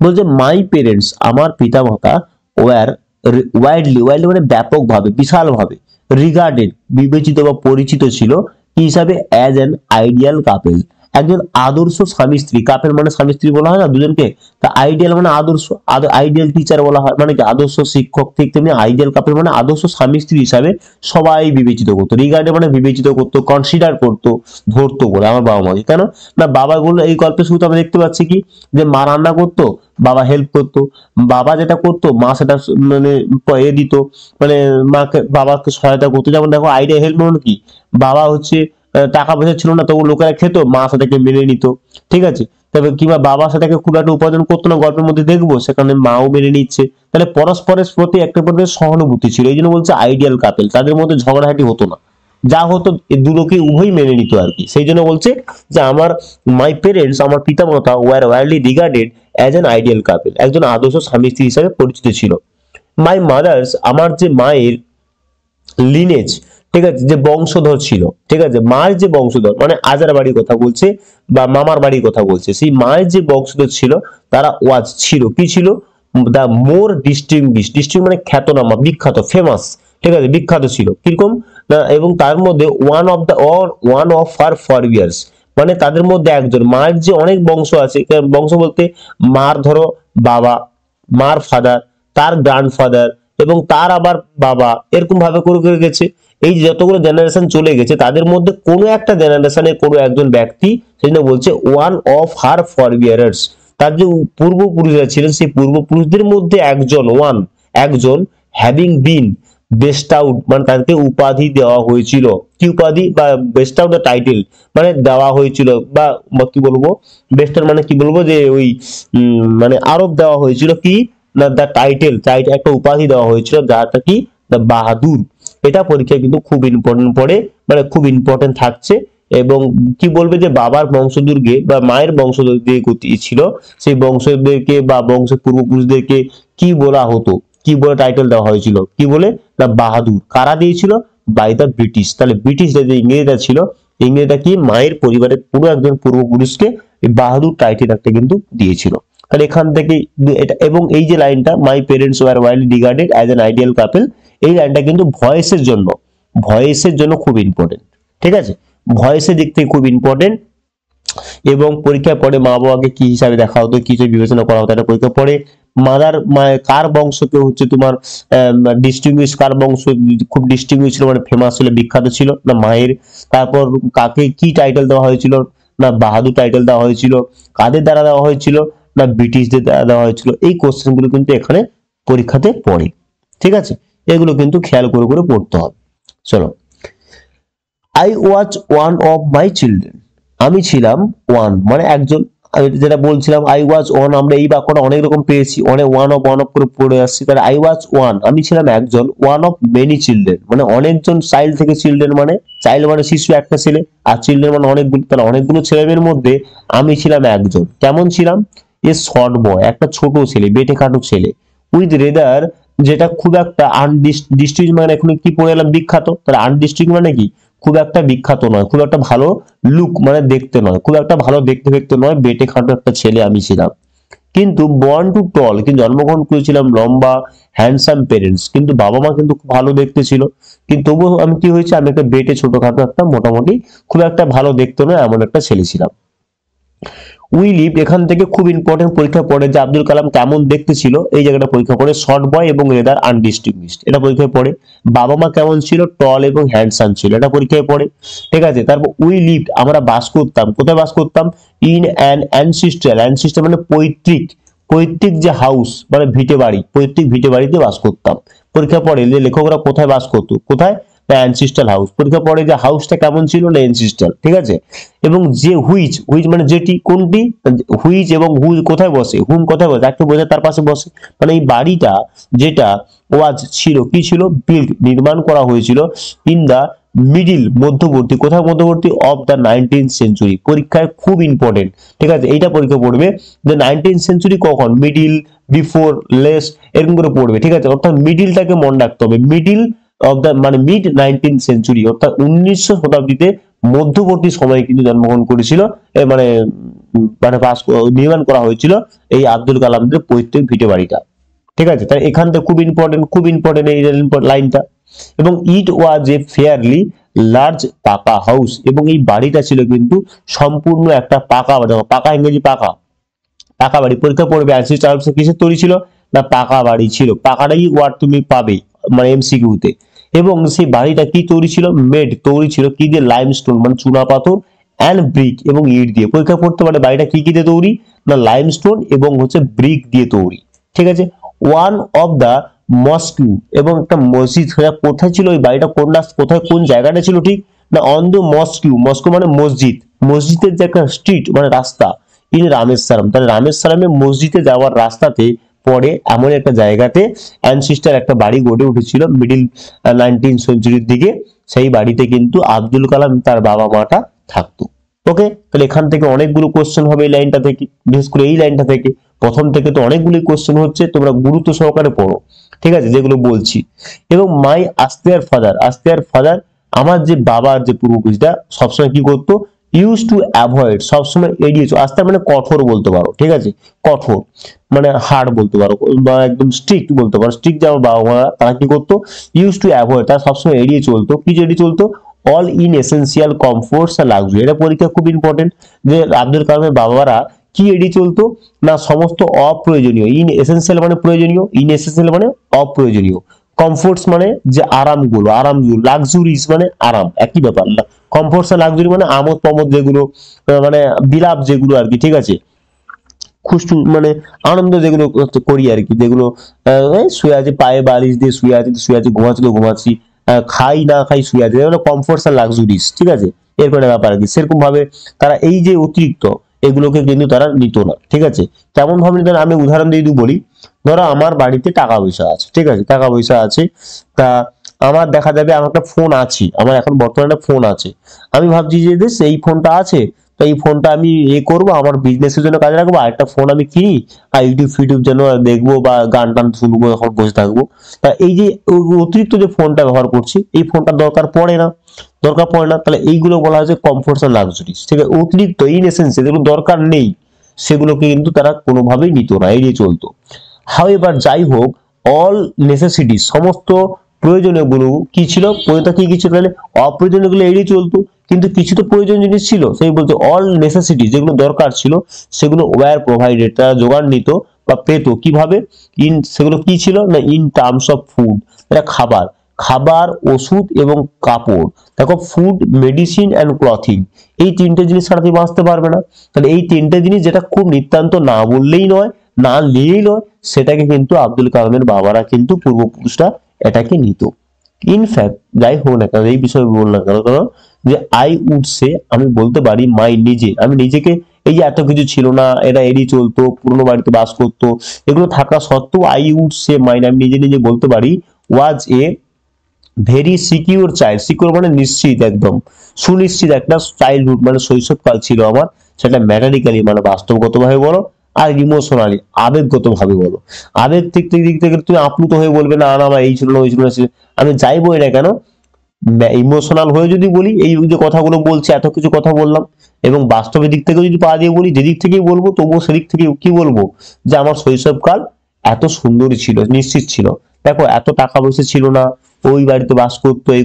বলছে মাই পেরেন্টস, আমার পিতামাতা ওয়ার ওয়াইডলি, ওয়াইডলি মানে ব্যাপকভাবে, বিশালভাবে, রিগার্ডেড বিবেচিত বা পরিচিত ছিল কি হিসাবে, অ্যাজ অ্যান আইডিয়াল কাপেল, একজন আদর্শ স্বামী স্ত্রী। কাপেল মানে স্বামী স্ত্রী বলা হয় না দুজনকে, তা আইডিয়াল মানে আদর্শ, আইডিয়াল টিচার বলা হয়, মানে কি আদর্শ শিক্ষক, ঠিক তেমনি আইডিয়াল কাপেল মানে আদর্শ স্বামী স্ত্রী হিসাবে সবাই বিবেচিত করতো। রিগার্ডে মানে বিবেচিত করতো, কনসিডার করতো, ধরতো বলে আমার বাবা মাকে। কেন না, বাবাগুলো এই গল্পের শুরুতে আমরা দেখতে পাচ্ছি কি, যে মা রান্না করতো, বাবা হেল্প করতো, বাবা যেটা করতো মা সেটা মানে দিত, মানে মাকে বাবাকে সহায়তা করতো। যেমন দেখো আইডিয়া হেল্প মানে কি, বাবা হচ্ছে টাকা পয়সা ছিল না, তবু লোকেরা খেত, মা সেটাকে মেনে নিত। ঠিক আছে, তবে কিংবা বাবা সেটাকে খুব একটা উপার্জন করতো না, গল্পের মধ্যে দেখবো, সেখানে মাও মেনে নিচ্ছে। তাহলে পরস্পরের প্রতি একটা প্রতি সহানুভূতি ছিল, এই জন্য বলছে আইডিয়াল কাপেল, তাদের মধ্যে ঝগড়াঝাটি হতো না, যা হতো দুটোকে উভয় মেনে নিত আর কি। সেই জন্য বলছে যে আমার মাই পেরেন্টস, আমার পিতামাতা were widely regarded as an ideal couple, একজন আদর্শ স্বামী স্ত্রী হিসাবে পরিচিত ছিল। মাই মাদার্স, আমার যে মায়ের লিনেজ, ঠিক আছে, যে বংশধর ছিল, ঠিক আছে, মায়ের যে বংশধর মানে আজার বাড়ির কথা বলছে বা মামার বাড়ির কথা বলছে, সেই মায়ের যে বংশধর ছিল তারা ওয়াজ ছিল, কি ছিল, দা মোর ডিস্টিংগুইশ, ডিস্টিং মানে খ্যাতনামা, বিখ্যাত, ফেমাস, ঠিক আছে, বিখ্যাত ছিল কিরকম না, এবং তার মধ্যে ওয়ান অফ হার ফরবিয়ার্স, মানে তাদের মধ্যে একজন, মায়ের যে অনেক বংশ আছে, বংশ বলতে মার ধরো বাবা, মার ফাদার, তার গ্র্যান্ডফাদার এবং তার আবার বাবা, এরকম ভাবে করে করে গেছে। এই যতগুলো জেনারেশন চলে গেছে তাদের মধ্যে কোনো একটা জেনারেশনের কোনো একজন ব্যক্তি, সেজন্য বলছে ওয়ান অফ হার ফরবিয়ারার্স, তার যে পূর্বপুরুষরা ছিলেন সেই পূর্বপুরুষদের মধ্যে একজন, একজন হ্যাভিং বিন বেস্ট আউট, মানে তাদেরকে উপাধি দেওয়া হয়েছিল, কি উপাধি, বা বেস্ট আউট দ্য টাইটেল মানে দেওয়া হয়েছিল, বা কি বলবো, বেস্ট আউট মানে কি বলবো, যে ওই মানে আরোপ দেওয়া হয়েছিল কি না, দ্য টাইটেল, একটা উপাধি দেওয়া হয়েছিল যাটা কি, দ্য বাহাদুর। এটা পরীক্ষায় কিন্তু খুব ইম্পর্টেন্ট পড়ে, মানে খুব ইম্পর্টেন্ট থাকছে। এবং কি বলবে যে বাবার বংশধরকে বা মায়ের বংশধর যে গতি ছিল, সেই বংশধরদেরকে বা বংশ পূর্বপুরুষদেরকে কি বলা হতো, কি বলে টাইটেল দেওয়া হয়েছিল, কি বলে না, বাহাদুর। কারা দিয়েছিল, বাই দ্য ব্রিটিশ। তাহলে ব্রিটিশরা যে ইংরেজরা ছিল, ইংরেজরা কি মায়ের পরিবারের পুরো একজন পূর্বপুরুষকে বাহাদুর টাইটেল একটা কিন্তু দিয়েছিল। তাহলে এখান থেকে এটা, এবং এই যে লাইনটা my parents were widely regarded as an ideal couple, এই লাইনটা কিন্তু ভয়েসের জন্য খুব ইম্পর্টেন্ট। ঠিক আছে, ভয়েসের দিক থেকে খুব ইম্পর্টেন্ট। এবং পরীক্ষায় পড়ে মা বাবাকে কি হিসাবে দেখা হতো, কি হিসেবে বিবেচনা করা হতো, এটা পরীক্ষা পড়ে। কার বংশকে হচ্ছে তোমার ডিস্টিংগুইশ, কার বংশ খুব ডিস্টিংগুইশ ছিল, মানে ফেমাস ছিল, বিখ্যাত ছিল না মায়ের। তারপর কাকে কি টাইটেল দেওয়া হয়েছিল না, বাহাদুর টাইটেল দেওয়া হয়েছিল, কাদের দ্বারা দেওয়া হয়েছিল না, ব্রিটিশদের দ্বারা দেওয়া হয়েছিল। এই কোশ্চেন গুলো কিন্তু এখানে পরীক্ষাতে পড়ে। ঠিক আছে, এগুলো কিন্তু খেয়াল করে করে পড়তে হবে। চলো, I was one of my children, আমি ছিলাম ওয়ান মানে একজন, যেটা বলছিলাম আই ওয়াজ ওয়ান, আমরা এই বাক্যটা অনেক রকম পেয়েছি, অনেক ওয়ান অফ করে পড়ে আসছি। তাহলে আই ওয়াজ ওয়ান, আমি ছিলাম একজন, ওয়ান অফ মেনি চিলড্রেন মানে অনেকজন চাইল্ড থেকে, চিলড্রেন মানে চাইল্ড মানে শিশু একটা ছেলে, আর চিলড্রেন মানে অনেকগুলো, তাহলে অনেকগুলো ছেলেমেয়ের মধ্যে আমি ছিলাম একজন। কেমন ছিলাম, এ শর্ট বয়, একটা ছোট ছেলে, বেটে খাটো ছেলে, উইথ রেদার, যেটা খুব একটা আনডিস্ট্রিক্ট, মানে এখন কি পড়ে এলাম, বিখ্যাত। তাহলে আনডিস্ট্রিক্ট মানে কি, খুব একটা বিখ্যাত নয়, খুব একটা ভালো লুক মানে দেখতে নয়, খুব একটা ভালো দেখতে দেখতে নয়, বেটে খাটো একটা ছেলে আমি ছিলাম। কিন্তু বর্ন টু টল, কিন্তু জন্মগ্রহণ করেছিলাম লম্বা, হ্যান্ডসাম পেরেন্টস, কিন্তু বাবা মা কিন্তু খুব ভালো দেখতে ছিল, কিন্তু তবুও আমি কি হয়েছে, আমি একটা বেটে ছোটখাটো একটা, মোটামুটি খুব একটা ভালো দেখতে নয় এমন একটা ছেলে ছিলাম। উই লিভ, এখান থেকে খুব ইম্পর্টেন্ট পরীক্ষা পড়ে যে আব্দুল কালাম কেমন দেখতে ছিল, এই জায়গাটা পরীক্ষা পড়ে। শর্ট বয় এবং রেদার আনডিস্টিংগুইশড, এটা পরীক্ষায় পড়ে। বাবা মা কেমন ছিল, টল এবং হ্যান্ডসাম ছিল, এটা পরীক্ষায় পড়ে। ঠিক আছে, তারপর উই লিভড, আমরা বাস করতাম, কোথায় বাস করতাম, ইন অ্যান অ্যানসিস্টার মানে পৈতৃক, পৈতৃক যে হাউস মানে ভিটে বাড়ি, পৈতৃক ভিটে বাড়িতে বাস করতাম। পরীক্ষা পড়ে যে লেখকরা কোথায় বাস করতো, কোথায় না অ্যানসিস্টাল হাউস। পরীক্ষা পড়ে যে হাউসটা কেমন ছিল, না অ্যানসিস্টাল, ঠিক আছে। এবং যে হুইচ, হুইচ মানে যেটি, কোনটি, হুইচ এবং হু কোথায় বসে, হুম কোথায় বসে, তাকে বোঝায় তার পাশে বসে। মানে এই বাড়িটা যেটা ওয়াজ ছিল, কি ছিল, বিল্ড নির্মাণ করা হয়েছিল ইন দা মিডিল মধ্যবর্তী, কোথায় মধ্যবর্তী, অফ দা 19th সেঞ্চুরি। পরীক্ষায় খুব ইম্পর্টেন্ট, ঠিক আছে। এইটা পরীক্ষা পড়বে যে 19th সেঞ্চুরি কখন, মিডিল, বিফোর, লেস, এরকম করে পড়বে, ঠিক আছে। অর্থাৎ মিডিলটাকে মনে রাখতে হবে, মিডিল অফ দা মানে মিড 19th সেঞ্চুরি, অর্থাৎ 1900 শতাব্দীতে মধ্যবর্তী সময়ে কিন্তু জন্মগ্রহণ করেছিল, মানে মানে নির্মাণ করা হয়েছিল এই আব্দুল কালামদের পৈতৃক ভিটে বাড়িটা, ঠিক আছে। তাই এখান থেকে খুব ইম্পর্টেন্ট এই লাইনটা। এবং ইট ওয়াজ এ ফেয়ারলি লার্জ পাকা হাউস, এবং এই বাড়িটা ছিল কিন্তু সম্পূর্ণ একটা পাকা, দেখো পাকা ইংরেজি পাকা, পাকা বাড়ি। পরীক্ষা পড়বে অ্যানসিস্টার হাউস কিসের তৈরি ছিল, না পাকা বাড়ি ছিল। পাকাটাই ওয়ার্ড তুমি পাবে মানে এমসিকিউ তে। এবং সেই বাড়িটা কি তৈরি ছিল, মেড তৈরি ছিল কি দিয়ে, লাইমস্টোন মানে চুনা পাথর, অ্যান্ড ব্রিক এবং ইট দিয়ে। পরীক্ষা পড়তে পারে বাড়িটা কি দিয়ে তৈরি, না লাইমস্টোন এবং হচ্ছে ব্রিক দিয়ে তৈরি, ঠিক আছে। ওয়ান অফ দা মস্কিউ, এবং একটা মসজিদ, কোথায় ছিল ওই বাড়িটা, কোথায় কোন জায়গাটা ছিল, ঠিক না অন দ্য মস্কিউ, মস্কো মানে মসজিদ, মসজিদের যে একটা স্ট্রিট মানে রাস্তা, ইন রামেশ্বরম, তাহলে রামেশ্বরমে মসজিদে যাওয়ার রাস্তাতে পরে এমন একটা জায়গাতে অ্যানসিস্টার একটা বাড়ি গড়ে উঠেছিল মিডিল 19th সেঞ্চুরির দিকে। সেই বাড়িতে কিন্তু আব্দুল কালাম তার বাবা মাটা থাকতো। ওকে, তাহলে এখান থেকে অনেকগুলো কোশ্চেন হবে এই লাইনটা থেকে, বিশেষ করে এই লাইনটা থেকে। প্রথম থেকে তো অনেকগুলো কোশ্চেন হচ্ছে, তোমরা গুরুত্ব সহকারে পড়ো, ঠিক আছে, যেগুলো বলছি। এবং মাই আস্তেয়ার ফাদার, আমার যে বাবার যে পূর্বপুরুষটা সবসময় কি করতো, ইউজ টু অ্যাভয়েড, সবসময় এড়িয়ে চলো। আস্তে মানে কঠোর বলতে পারো, ঠিক আছে, কঠোর মানে হার্ড বলতে পারো, বা একদম স্ট্রিক্ট বলতে পারো। স্ট্রিক্ট যে আমার বাবা মা, তারা কি করতো, ইউজ টু অ্যাভয়েড, তারা সবসময় এড়িয়ে চলতো, কি এড়িয়ে চলতো, অল ইন এসেন্সিয়াল কমফোর্টস আর লাক্সারি। এটা পরীক্ষা খুব ইম্পর্টেন্ট, যে আব্দুল কালামের বাবারা কি এড়িয়ে চলতো, না সমস্ত অপ্রয়োজনীয়, ইন এসেন্সিয়াল মানে প্রয়োজনীয়, ইন এসেন্সিয়াল মানে অপ্রয়োজনীয়, কমফোর্টস মানে যে আরামগুলো, লাক্সুরিজ মানে আরাম, একই ব্যাপার। কমফোর্টস আর লাক্সুরি মানে আমোদ প্রমোদ যেগুলো, মানে বিলাপ যেগুলো আর কি, ঠিক আছে, খুশু মানে আনন্দ যেগুলো করি আর কি, যেগুলো শুয়ে আছে, পায়ে বালিশ দিয়ে শুয়ে আছে, ঘুমাচ্ছি তো ঘুমাচ্ছি, খাই না খাই শুয়ে আছে, কমফোর্টস আর লাক্সুরিজ, ঠিক আছে, এরপরে ব্যাপার আর কি। সেরকম ভাবে তারা এই যে অতিরিক্ত এগুলোকে কিন্তু তারা নিত না, ঠিক আছে। কেমন ভাবে নিত, আমি উদাহরণ দিয়ে বলি। ধরো আমার বাড়িতে টাকা পয়সা আছে, ঠিক আছে, টাকা পয়সা আছে, তা আমার দেখা যাবে আমার একটা ফোন আছে, আমার এখন বর্তমানে একটা ফোন আছে। আমি ভাবছি যে এই ফোনটা আছে, তো এই ফোনটা আমি করবো, আমার বিজনেসের জন্য কাজে রাখবো, আর একটা ফোন আমি কিনি, আর ইউটিউব যেন দেখবো বা গান টান শুনবো, এখন বসে থাকবো। তা এই যে অতিরিক্ত যে ফোনটা ব্যবহার করছি, এই ফোনটা দরকার পড়ে না, তাহলে এইগুলো বলা হচ্ছে কমফোর্টস এন্ড লাক্সারিজ, ঠিক আছে। অতিরিক্ত ইন এসেন্স যেগুলো দরকার নেই সেগুলোকে কিন্তু তারা কোনোভাবেই নিত না, এড়িয়ে চলতো। হাউএভার যাই হোক, অল নেসেসিটি সমস্ত প্রয়োজনীয় গুলো কি ছিল, কি ছিল, তাহলে অপ্রয়োজনীয় গুলো এড়িয়ে চলতো, কিন্তু কিছু তো প্রয়োজনীয় জিনিস ছিল, সেই বলতে অল নেসেসিটি যেগুলো দরকার ছিল সেগুলো ওয়্যার প্রোভাইডেড, তারা জোগাড় নিত বা পেতো, কিভাবে, সেগুলো কি ছিল না ইন টার্মস অফ ফুড, এটা খাবার, ওষুধ এবং কাপড়। দেখো ফুড, মেডিসিন অ্যান্ড ক্লথিং, এই তিনটে জিনিস ছাড়া তুমি বাঁচতে পারবে না। তাহলে এই তিনটে জিনিস যেটা খুব নিতান্ত না বললেই নয়, না নিলেই নয়, সেটাকে কিন্তু আব্দুল কালামের বাবারা কিন্তু পূর্বপুরুষরা এটাকে নিত। ইনফ্যাক্ট যাই হোক না কেন, এই বিষয়ে বললাম কেন, কারণ যে আই উড সে, আমি বলতে পারি, আমি নিজেকে, এই যে এত কিছু ছিল না, এরা এড়িয়ে চলতো, পুরনো বাড়িতে বাস করতো, এগুলো থাকা সত্ত্বেও আই উড সে আমি নিজে বলতে পারি, was a very secure child. Secure মানে নিশ্চিত, একদম সুনিশ্চিত একটা চাইল্ডহুড মানে শৈশবকাল ছিল আমার, সেটা ম্যাটারিক্যালি মানে বাস্তবগত ভাবে বলো, আর ইমোশনালি আবেগগত ভাবে বলো। আবেগ দিক থেকে তুমি আপ্লুত হয়ে বলবে না না এই ছিল না ওই ছিল না, আমি যাই বলি না কেন, ইমোশনাল হয়ে যদি বলি, এই যে কথাগুলো বলছি, এত কিছু কথা বললাম, এবং বাস্তবের দিক থেকে যদি পা দিয়ে বলি, যেদিক থেকেই বলবো তবুও সেদিক থেকে কি বলবো, যে আমার শৈশবকাল এত সুন্দরই ছিল, নিশ্চিত ছিল। দেখো এত টাকা পয়সা ছিল না, ওই বাড়িতে বাস করতো, এই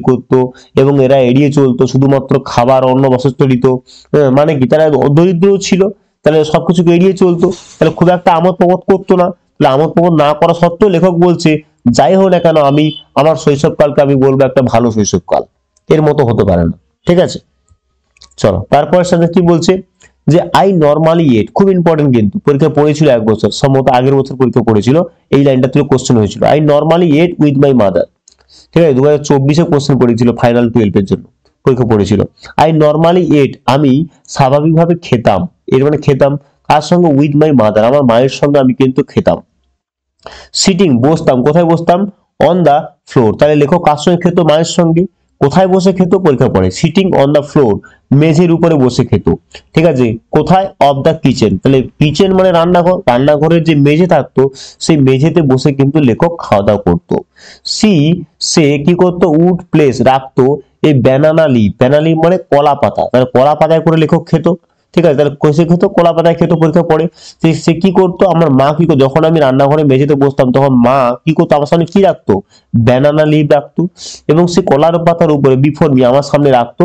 করতো, এবং এরা এড়িয়ে চলতো, শুধুমাত্র খাবার অন্ন বসত দিত, মানে কি তারা দরিদ্রও ছিল, তাহলে সবকিছুকে এড়িয়ে চলতো, তাহলে খুব একটা আমোদ প্রমোদ করতো না। তাহলে আমোদ প্রমোদ না করা সত্ত্বেও লেখক বলছে, যাই হোক না কেন আমি আমার শৈশবকালকে আমি বলবো একটা ভালো শৈশবকাল, এর মতো হতে পারে না, ঠিক আছে। চলো তারপরের সাথে কি বলছে, যে আই নর্মালি এট, খুব ইম্পর্টেন্ট কিন্তু পরীক্ষা পড়েছিল এক বছর, সম্ভবত আগের বছর পরীক্ষা পড়েছিল, এই লাইনটা থেকে কোশ্চেন হয়েছিল, I normally at with my mother. ঠিক আছে, 2024 কোশ্চেন করেছিল ফাইনাল 12 এর জন্য, পরীক্ষা পড়েছিল। আই নর্মালি এট, আমি স্বাভাবিকভাবে খেতাম, এর মানে খেতাম কার সঙ্গে, উইথ মাই মাদার, আমার মায়ের সঙ্গে আমি কিন্তু খেতাম। সিটিং, বসতাম, কোথায় বসতাম, অন দা ফ্লোর, তাহলে লেখো কার সঙ্গে খেত, মায়ের সঙ্গে। কোথায় বসে খেত, পরীক্ষা পড়ে, সিটিং অন দা ফ্লোর, মেঝের উপরে বসে খেত। ঠিক আছে, কোথায়, অফ দা কিচেন, তাহলে কিচেন মানে রান্নাঘর, রান্নাঘরের যে মেঝে থাকতো সেই মেঝেতে বসে কিন্তু লেখক খাওয়া দাওয়া করতো। সি, সে কি করতো, উড প্লেস, রাখতো এই ব্যানানা লিভ, ব্যানানা লিভ মানে কলা পাতা, তাহলে কলা পাতায় করে লেখক খেত। ঠিক আছে, তাহলে কষে খেত, কলা পাতায় খেত, পরীক্ষা পড়ে। সে কি করতো, আমার মা কি করতো, যখন আমি রান্নাঘরে মেঝেতে বসতাম তখন মা কি করতো, আমার সামনে কি রাখতো, ব্যানানা লিভ রাখতো, এবং সে কলার পাতার উপরে বিফোর মি, আমার সামনে রাখতো,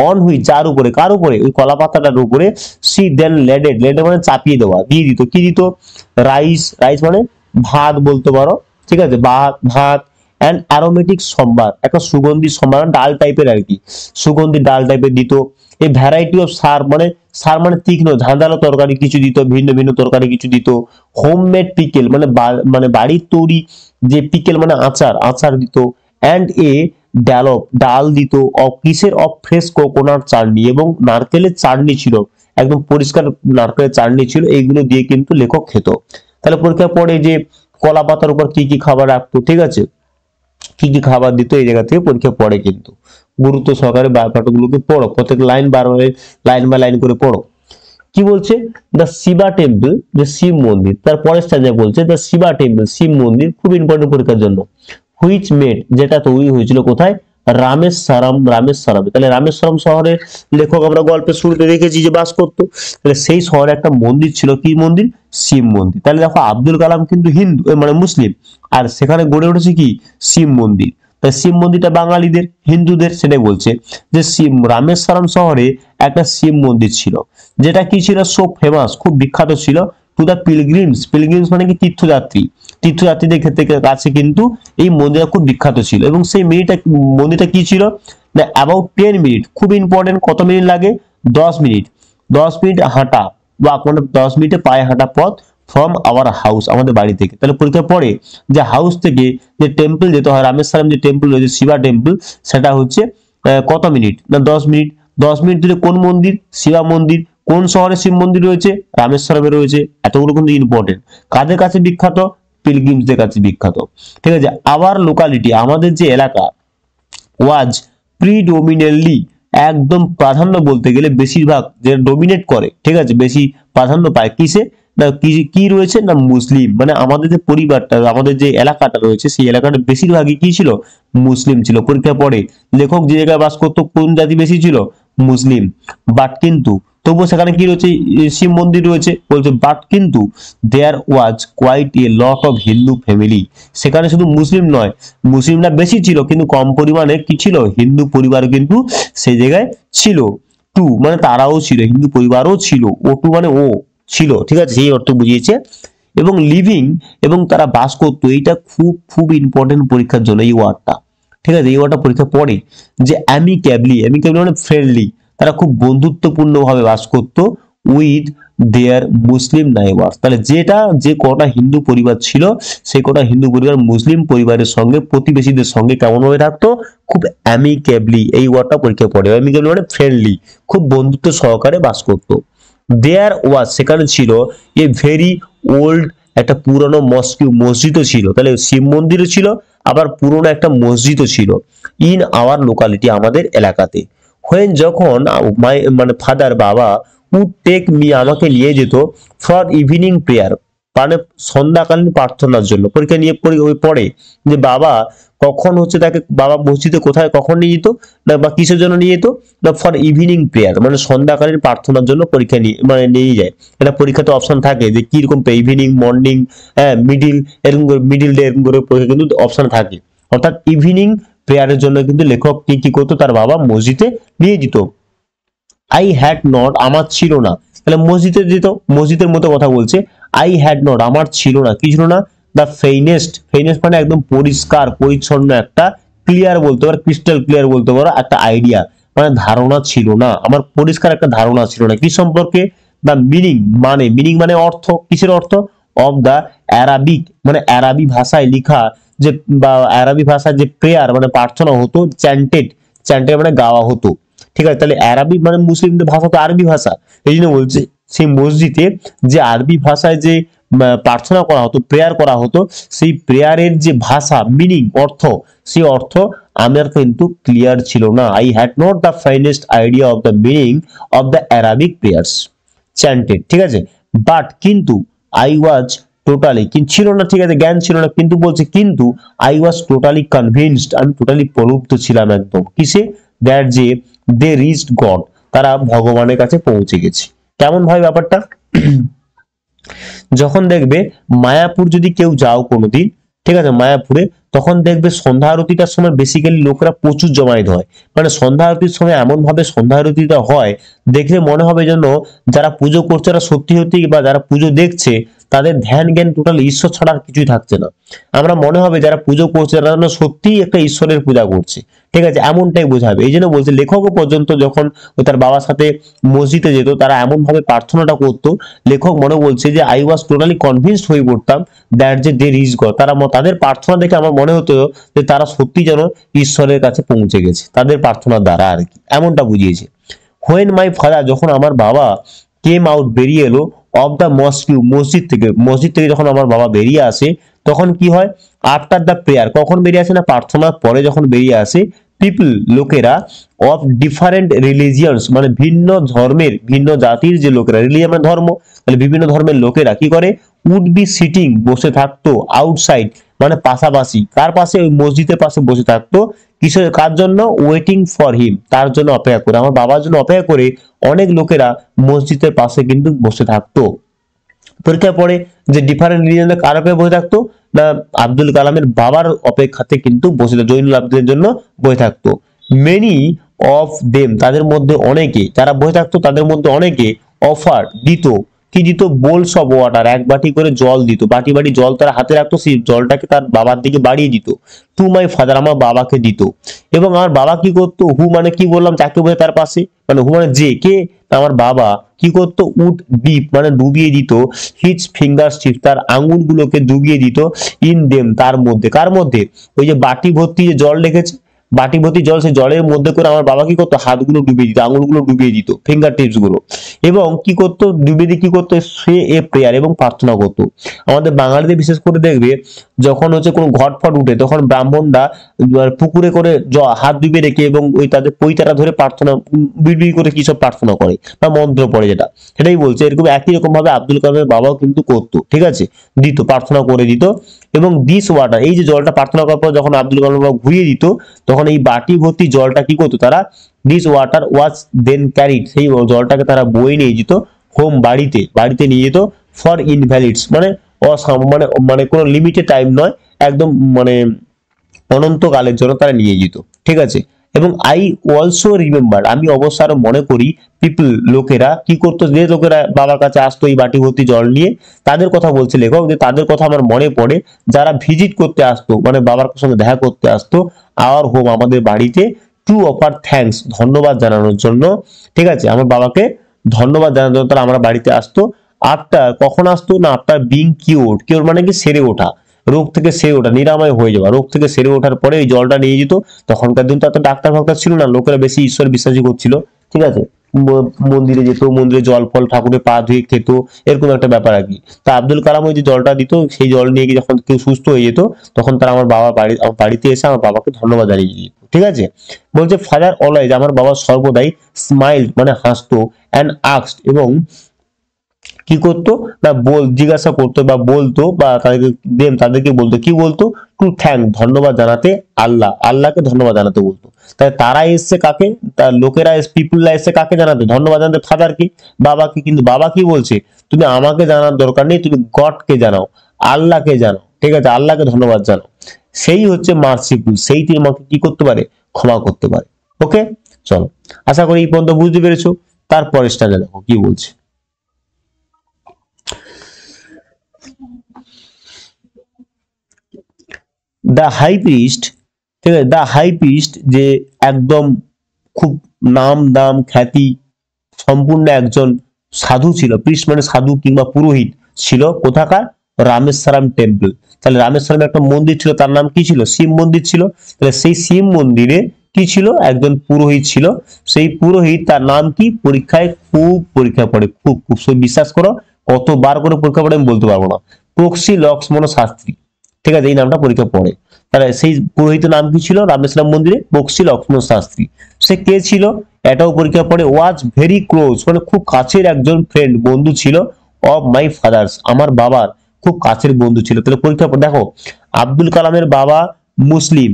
অন হুইচ, যার উপরে, কার উপরে, ওই কলা পাতাটার উপরে, সি দেন লেডেড, লেডেড মানে চাপিয়ে দেওয়া, দিয়ে দিত, কি দিত, রাইস, রাইস মানে ভাত বলতে পারো। ঠিক আছে, ভাত, ভাত অ্যান্ড অ্যারোমেটিক সম্বার, একটা সুগন্ধি সম্বার, ডাল টাইপের আর কি, সুগন্ধি ডাল টাইপের দিত। এই ভ্যারাইটি অফ সার মানে, সার মানে তীক্ষ্ণ ঝাঁঝালো তরকারি কিছু দিত, ভিন্ন ভিন্ন তরকারি কিছু দিত। হোমমেড পিকেল মানে মানে বাড়ির তৈরি যে পিকেল মানে আচার, আচার দিত। অ্যান্ড এ ডালপ, ডাল দিত, অফ কিসের, অফ ফ্রেশ কোকোনাট চাটনি, এবং নারকেলের চাটনি ছিল, একদম পরিষ্কার নারকেলের চাটনি ছিল, এইগুলো দিয়ে কিন্তু লেখক খেত। তাহলে পরীক্ষার পরে যে কলা পাতার উপর কি কি খাবার রাখতো, ঠিক আছে, কি কি খাবার দিত, এই জায়গা থেকে পরীক্ষা পড়ে কিন্তু। গুরুত্ব সহকারে ব্যাপারগুলোকে পড়ো, প্রত্যেক লাইন বারবার লাইন বাই লাইন করে পড়ো। কি বলছে, দ্য শিবা টেম্পল, যে শিব মন্দির, তার পরের স্ট্যান্ডার্ড বলছে দ্য শিবা টেম্পল, শিব মন্দির, খুব ইম্পর্টেন্ট পরীক্ষার জন্য। হুইচ মেড, যেটা তৈরি হয়েছিল কোথায়, রামেশ্বরম, রামেশ্বরমে, তাহলে রামেশ্বরম শহরে লেখক আমরা গল্পের শুরুতে দেখেছি যে বাস করতো, তাহলে সেই শহরে একটা মন্দির ছিল, কি মন্দির, শিব মন্দির। তাহলে দেখো আব্দুল কালাম কিন্তু হিন্দু মানে মুসলিম, আর সেখানে গড়ে উঠেছে কি, শিব মন্দির। তাই শিব মন্দিরটা বাঙালিদের, হিন্দুদের, সেটাই বলছে যে শিব রামেশ্বরম শহরে একটা শিব মন্দির ছিল, যেটা কি ছিল, সো ফেমাস, খুব বিখ্যাত ছিল, টু দ্য পিলগ্রিমস, পিলগ্রিমস মানে কি, তীর্থযাত্রী, তীর্থযাত্রীদের ক্ষেত্রে কাছে কিন্তু এই মন্দিরটা খুব বিখ্যাত ছিল। এবং সেই মন্দিরটা কি ছিল না, অ্যাবাউট 10 মিনিট, খুব ইম্পর্টেন্ট, কত মিনিট লাগে, 10 মিনিট, 10 মিনিট হাঁটা বা মানে 10 মিনিটে পায়ে হাঁটা পথ, ফ্রম আওয়ার হাউস, আমাদের বাড়ি থেকে। তাহলে পরীক্ষার পরে যে হাউস থেকে যে টেম্পল যেতে হয়, রামেশ্বরম যে টেম্পল রয়েছে, শিবা টেম্পল, সেটা হচ্ছে কত মিনিট না, 10 মিনিট। 10 মিনিট ধরে কোন মন্দির, শিবা মন্দির, কোন শহরে শিব মন্দির রয়েছে, রামেশ্বরমে রয়েছে। এতগুলো কিন্তু ইম্পর্টেন্ট, কাদের কাছে বিখ্যাত, পিলগ্রিমসদের কাছে বিখ্যাত। ঠিক আছে, আওয়ার লোকালিটি, আমাদের যে এলাকা, ওয়াজ প্রিডোমিনেন্টলি, একদম প্রাধান্য বলতে গেলে বেশিরভাগ যে ডোমিনেট করে, ঠিক আছে, বেশি প্রাধান্য পায় কিসে না, কি রয়েছে না, মুসলিম, মানে আমাদের যে পরিবারটা, আমাদের যে এলাকাটা রয়েছে সেই এলাকাটা বেশিরভাগই কি ছিল, মুসলিম ছিল। পরীক্ষা পড়ে লেখক যে জায়গায় বাস করতো কোন জাতি বেশি ছিল, মুসলিম। বাট কিন্তু তবুও সেখানে কি রয়েছে, শিব মন্দির রয়েছে, বলছে বাট কিন্তু there was quite a lot of Hindu family, সেখানে শুধু মুসলিম নয়, মুসলিমরা বেশি ছিল কিন্তু কম পরিমাণে কি ছিল, হিন্দু পরিবার কিন্তু সেই জায়গায় ছিল। টু মানে তারাও ছিল, হিন্দু পরিবারও ছিল, ও টু মানে ও ছিল, ঠিক আছে, সেই অর্থ বুঝিয়েছে। এবং লিভিং, এবং তারা বাস করতো, এইটা খুব খুব ইম্পর্টেন্ট পরীক্ষার জন্য এই ওয়ার্ডটা। ঠিক আছে, এই ওয়ার্ডটা পরীক্ষা পড়ে যে অ্যামিক্যাবলি, অ্যামিক্যাবলি মানে ফ্রেন্ডলি, তারা খুব বন্ধুত্বপূর্ণ ভাবে বাস করতো উইথ দেয়ার মুসলিম নাইবার্স, তাহলে যেটা যে কটা হিন্দু পরিবার ছিল সেই কটা হিন্দু পরিবার মুসলিম পরিবারের সঙ্গে, প্রতিবেশীদের সঙ্গে কেমন ভাবে থাকতো, খুব অ্যামিক্যাবলি, এই ওয়ার্ডটা পরীক্ষা পড়ে। অ্যামিক্যাবলি মানে ফ্রেন্ডলি, খুব বন্ধুত্ব সহকারে বাস করতো। দেয়ার ওয়াজ, সেখানে ছিল এ ভেরি ওল্ড, একটা পুরনো মসজিদও ছিল, তাহলে শিব মন্দিরও ছিল, আবার পুরনো একটা মসজিদও ছিল, ইন আওয়ার লোকালিটি, আমাদের এলাকাতে। হোয়েন যখন মাই মানে ফাদার, বাবা, উড টেক মি, আমাকে নিয়ে যেত, ফর ইভিনিং প্রেয়ার, মানে সন্ধ্যাকালীন প্রার্থনার জন্য। পরীক্ষা নিয়ে পড়ে যে বাবা কখন হচ্ছে তাকে, বাবা মসজিদে কোথায় কখন নিয়ে যেত না, বা কিসের জন্য নিয়ে যেত না, ফর ইভিনিং প্রেয়ার, মানে সন্ধ্যাকালীন প্রার্থনার জন্য পরীক্ষা নিয়ে মানে নিয়ে যায়। এটা পরীক্ষাতে অপশন থাকে যে কিরকম ইভিনিং, মর্নিং, হ্যাঁ, মিডিল, এরকম করে মিডিল ডে, এরকম করে পরীক্ষা কিন্তু অপশন থাকে। অর্থাৎ ইভিনিং প্রেয়ারের জন্য কিন্তু লেখক কি করতো, তার বাবা মসজিদে নিয়ে যেত। আই হ্যাড নট, আমার ছিল না, তাহলে মসজিদে যেত, মসজিদের মতো কথা বলছে। আই হ্যাড নট, আমার ছিল না, কি ছিল না, দ্য ফেইনেস্ট, ফেইনেস্ট মানে একদম পরিষ্কার পরিচ্ছন্ন একটা, ক্লিয়ার বলতে পারো, ক্রিস্টাল ক্লিয়ার বলতে পারো, একটা আইডিয়া মানে ধারণা ছিল না, আমার পরিষ্কার একটা ধারণা ছিল না কি সম্পর্কে, দ্য মিনিং মানে, মিনিং মানে অর্থ, কিসের অর্থ, অফ দ্য অ্যারাবিক মানে আরবি ভাষায় লেখা যে বা আরবি ভাষায় যে প্রেয়ার মানে প্রার্থনা হতো, চ্যান্টেড, চ্যান্টেড মানে গাওয়া হতো, ঠিক আছে। তাহলে আরবি মানে মুসলিমদের ভাষা তো আরবি ভাষা, এই জন্য বলছে সেই মসজিদে যে আরবি ভাষায় যে প্রার্থনা করা হতো, প্রেয়ার করা হতো, সেই প্রেয়ারের যে ভাষা, মিনিং, অর্থ, সেই অর্থ আমার কিন্তু ক্লিয়ার ছিল না। I had not the finest idea of the meaning of the Arabic prayers chanted, ঠিক আছে। বাট কিন্তু আই ওয়াজ টোটালি, কিন্তু ছিল না, ঠিক আছে, জ্ঞান ছিল না, কিন্তু বলছে কিন্তু আই ওয়াজ টোটালি কনভিন্সড, আমি টোটালি প্রলুব্ধ ছিলাম একদম, কিসে, দ্যাট যে দে রিচড গড, তারা ভগবানের কাছে পৌঁছে গেছে। কেমন ভাই ব্যাপারটা? যখন দেখবে মায়াপুর যদি কেউ যাও কোনোদিন, ঠিক আছে, মায়াপুরে, তখন দেখবে সন্ধ্যা আরতিটার সময় বেসিক্যালি লোকেরা প্রচুর জমায়েত হয়, মানে সন্ধ্যা আরতির সময় এমন ভাবে সন্ধ্যা আরতিটা হয়, দেখলে মনে হবে যেন যারা পুজো করছে তারা সত্যি সত্যি, বা যারা পুজো দেখছে তাদের ধ্যান জ্ঞান টোটাল ঈশ্বর ছাড়া আর কিছুই থাকছে না। আমরা মনে হবে যারা পুজো করছে তারা যেন সত্যিই একটা ঈশ্বরের পূজা করছে, ঠিক আছে, এমনটাই বোঝাবে। এই জন্য বলছে লেখকও পর্যন্ত যখন ওই তার বাবার সাথে মসজিদে যেত, তারা এমন ভাবে প্রার্থনাটা করতো, লেখক মনে বলছে যে আই ওয়াজ টোটালি কনভিন্সড হয়ে পড়তাম দ্যাট যে দে রিচ গড, তারা তাদের প্রার্থনা দেখে আমার মনে হতো যে তারা সত্যি যেন ঈশ্বরের কাছে পৌঁছে গেছে তাদের প্রার্থনার দ্বারা আর কি, এমনটা বুঝিয়েছে। হোয়েন মাই ফাদার, যখন আমার বাবা কেম আউট, বেরিয়ে এলো, অফ দ্য মস্কিউ, মসজিদ থেকে যখন আমার বাবা বেরিয়ে আসে, তখন কি হয়, আফটার দ্য প্রেয়ার, কখন বেরিয়ে আসে না, প্রার্থনার পরে যখন বেরিয়ে আসে, পিপল, লোকেরা, অফ ডিফারেন্ট রিলিজিয়ন্স, মানে ভিন্ন ধর্মের, ভিন্ন জাতির যে লোকেরা, রিলিজিয়ন মানে ধর্ম, তাহলে বিভিন্ন ধর্মের লোকেরা কি করে, উড বি সিটিং, বসে থাকতো, আউটসাইড মানে পাশাপাশি, কার পাশে, ওই মসজিদের পাশে বসে থাকতো, কিসের, কার জন্য, ওয়েটিং ফর হিম, তার জন্য অপেক্ষা করে, আমার বাবার জন্য অপেক্ষা করে অনেক লোকেরা মসজিদের পাশে কিন্তু বসে থাকতো। পরীক্ষার পরে যে ডিফারেন্ট রিলিজনের কার অপেক্ষা বসে থাকতো না, আব্দুল কালামের বাবার অপেক্ষাতে কিন্তু বসে, জৈনুল আবেদিনের জন্য বসে থাকতো। মেনি অফ দেম, তাদের মধ্যে অনেকে, যারা বসে থাকতো তাদের মধ্যে অনেকে, অফার, দিত, কি দিত, বোলস অফ ওয়াটার, এক বাটি করে জল দিত, বাটি বাটি জল তারা হাতে রাখতো, সেই জলটাকে তার বাবার দিকে বাড়িয়ে দিত, টু মাই ফাদার, আমার বাবাকে দিত। এবং আমার বাবা কি করতো, হু মানে কি বললাম, যাকে বোঝায় তার পাশে, মানে হু মানে যে, কে, আমার বাবা কি করতো, উড ডিপ মানে ডুবিয়ে দিত, হিজ ফিঙ্গার টিপ, তার আঙ্গুলগুলোকে ডুবিয়ে দিত, ইন দেম, তার মধ্যে, কার মধ্যে, ওই যে বাটি ভর্তি যে জল রেখেছে, বাটি ভর্তি জল, সেই জলের মধ্যে করে আমার বাবা কি করতো, হাতগুলো ডুবিয়ে দিত, আঙুলগুলো ডুবিয়ে দিত, ফিঙ্গার টিপস গুলো, এবং কি করতো, ডুবিয়ে দিয়ে কি করতো, সে এ প্রেয়ার, এবং প্রার্থনা করতো। আমাদের বাঙালিদের বিশেষ করে দেখবে যখন হচ্ছে কোনো ঘট ফট উঠে, তখন ব্রাহ্মণরা পুকুরে করে হাত ডুবিয়ে রেখে এবং ওই তাদের পৈতারা ধরে প্রার্থনা, বিড়বিড় করে কি সব প্রার্থনা করে বা মন্ত্র পড়ে, যেটা সেটাই বলছে। এরকম একই রকম ভাবে আব্দুল কালামের বাবাও কিন্তু করতো, ঠিক আছে, দিত, প্রার্থনা করে দিত। এবং দিস ওয়াটার, এই যে জলটা প্রার্থনা করার পর যখন আব্দুল কালাম বাবা ঘুরিয়ে দিত, তখন এই বাটি ভর্তি জলটা কি করতো তারা, this water was then carried, সেই জলটাকে তারা বয়ে নিয়ে যেত হোম, বাড়িতে, বাড়িতে নিয়ে যেত, ফর ইনভ্যালিডস মানে মানে মানে কোনো লিমিটেড টাইম নয়, একদম মানে অনন্তকালের জন্য তারা নিয়ে যেত, ঠিক আছে। এবং আই অলসো রিমেম্বার, আমি অবশ্য আরো মনে করি, পিপল, লোকেরা কি করতো, যে লোকেরা বাবার কাছে আসতো এই বাটি ভর্তি জল নিয়ে, তাদের কথা বলছে লেখক, যে তাদের কথা আমার মনে পড়ে, যারা ভিজিট করতে আসতো, মানে বাবার সঙ্গে দেখা করতে আসতো, আওয়ার হোম, আমাদের বাড়িতে, টু অফার থ্যাঙ্কস, ধন্যবাদ জানানোর জন্য, ঠিক আছে, আমার বাবাকে ধন্যবাদ জানানোর জন্য তারা আমার বাড়িতে আসতো। আফটার, কখন আসতো না, আফটার বিং কিওর, কিওর মানে কি সেরে ওঠা, রোগ থেকে সেরে ওঠা, নিরাময় হয়ে যাওয়া, রোগ থেকে সেরে ওঠার পরে এই জলটা নিয়ে যেত। তখনকার দিন তো এত ডাক্তার ফাক্তার ছিল না, লোকেরা বেশি ঈশ্বর বিশ্বাসী করছিল, ঠিক আছে, মন্দিরে যেত, মন্দিরে জল ফল ঠাকুরের পা ধুয়ে খেত, এরকম একটা ব্যাপার আর কি। তা আব্দুল কালাম ওই যে জলটা দিত, সেই জল নিয়ে গিয়ে যখন কেউ সুস্থ হয়ে যেত, তখন তারা আমার বাড়িতে এসে আমার বাবাকে ধন্যবাদ জানিয়ে দিত, ঠিক আছে। বলছে ফাদার অলওয়েজ, আমার বাবা সর্বদাই স্মাইল মানে হাসতো, অ্যান্ড আস্কড, এবং কি করতো না, জিজ্ঞাসা করতো বা বলতো, বা তাদেরকে বলতো, কি বলতো, টু থ্যাঙ্ক, ধন্যবাদ জানাতে, আল্লাহকে ধন্যবাদ জানাতে বলতো। তাই তারা এসছে কাকে, তার লোকেরা, পিপুলরা এসছে কাকে জানাতে, ধন্যবাদ জানাতে, ফাদারকে, বাবাকে। কিন্তু বাবা কি বলছে, তুমি আমাকে জানার দরকার নেই, তুমি গডকে জানাও, আল্লাহকে জানাও, ঠিক আছে, আল্লাহকে ধন্যবাদ জানাও, সেই হচ্ছে মার্সিফুল, সেই তোমাকে কি করতে পারে, ক্ষমা করতে পারে। ওকে, চলো, আশা করি এই পর্যন্ত বুঝতে পেরেছো। তারপরে স্টানে দেখো কি বলছে। দ্য হাই প্রিস্ট, ঠিক আছে, দ্য হাই প্রিস্ট যে একদম খুব নাম দাম খ্যাতি সম্পূর্ণ একজন সাধু ছিল, প্রিস্ট মানে সাধু কিংবা পুরোহিত ছিল, কোথাকার, রামেশ্বরম টেম্পল, তাহলে রামেশ্বরমে একটা মন্দির ছিল, তার নাম কি ছিল? শিব মন্দির ছিল। তাহলে সেই শিব মন্দিরে কি ছিল? একজন পুরোহিত ছিল। সেই পুরোহিত, তার নাম কি? পরীক্ষায় খুব পরীক্ষা পড়ে, খুব খুব বিশ্বাস করো, কতবার করে পরীক্ষা পড়ে আমি বলতে পারবো না। প্রক্সি লক্ষ্মণ শাস্ত্রী, ঠিক আছে, এই নামটা পরীক্ষা পড়ে। তাহলে সেই পুরোহিতের নাম কি ছিল রামেশ্বরম মন্দিরে? প্রক্সি লক্ষ্মণ শাস্ত্রী। সে কে ছিল? এটাও পরীক্ষা পড়ে। ওয়াজ ভেরি ক্লোজ, মানে খুব কাছের একজন ফ্রেন্ড, বন্ধু ছিল, অফ মাই ফাদার্স, আমার বাবার খুব কাছের বন্ধু ছিল। তাহলে পরীক্ষা দেখো, আব্দুল কালামের বাবা মুসলিম,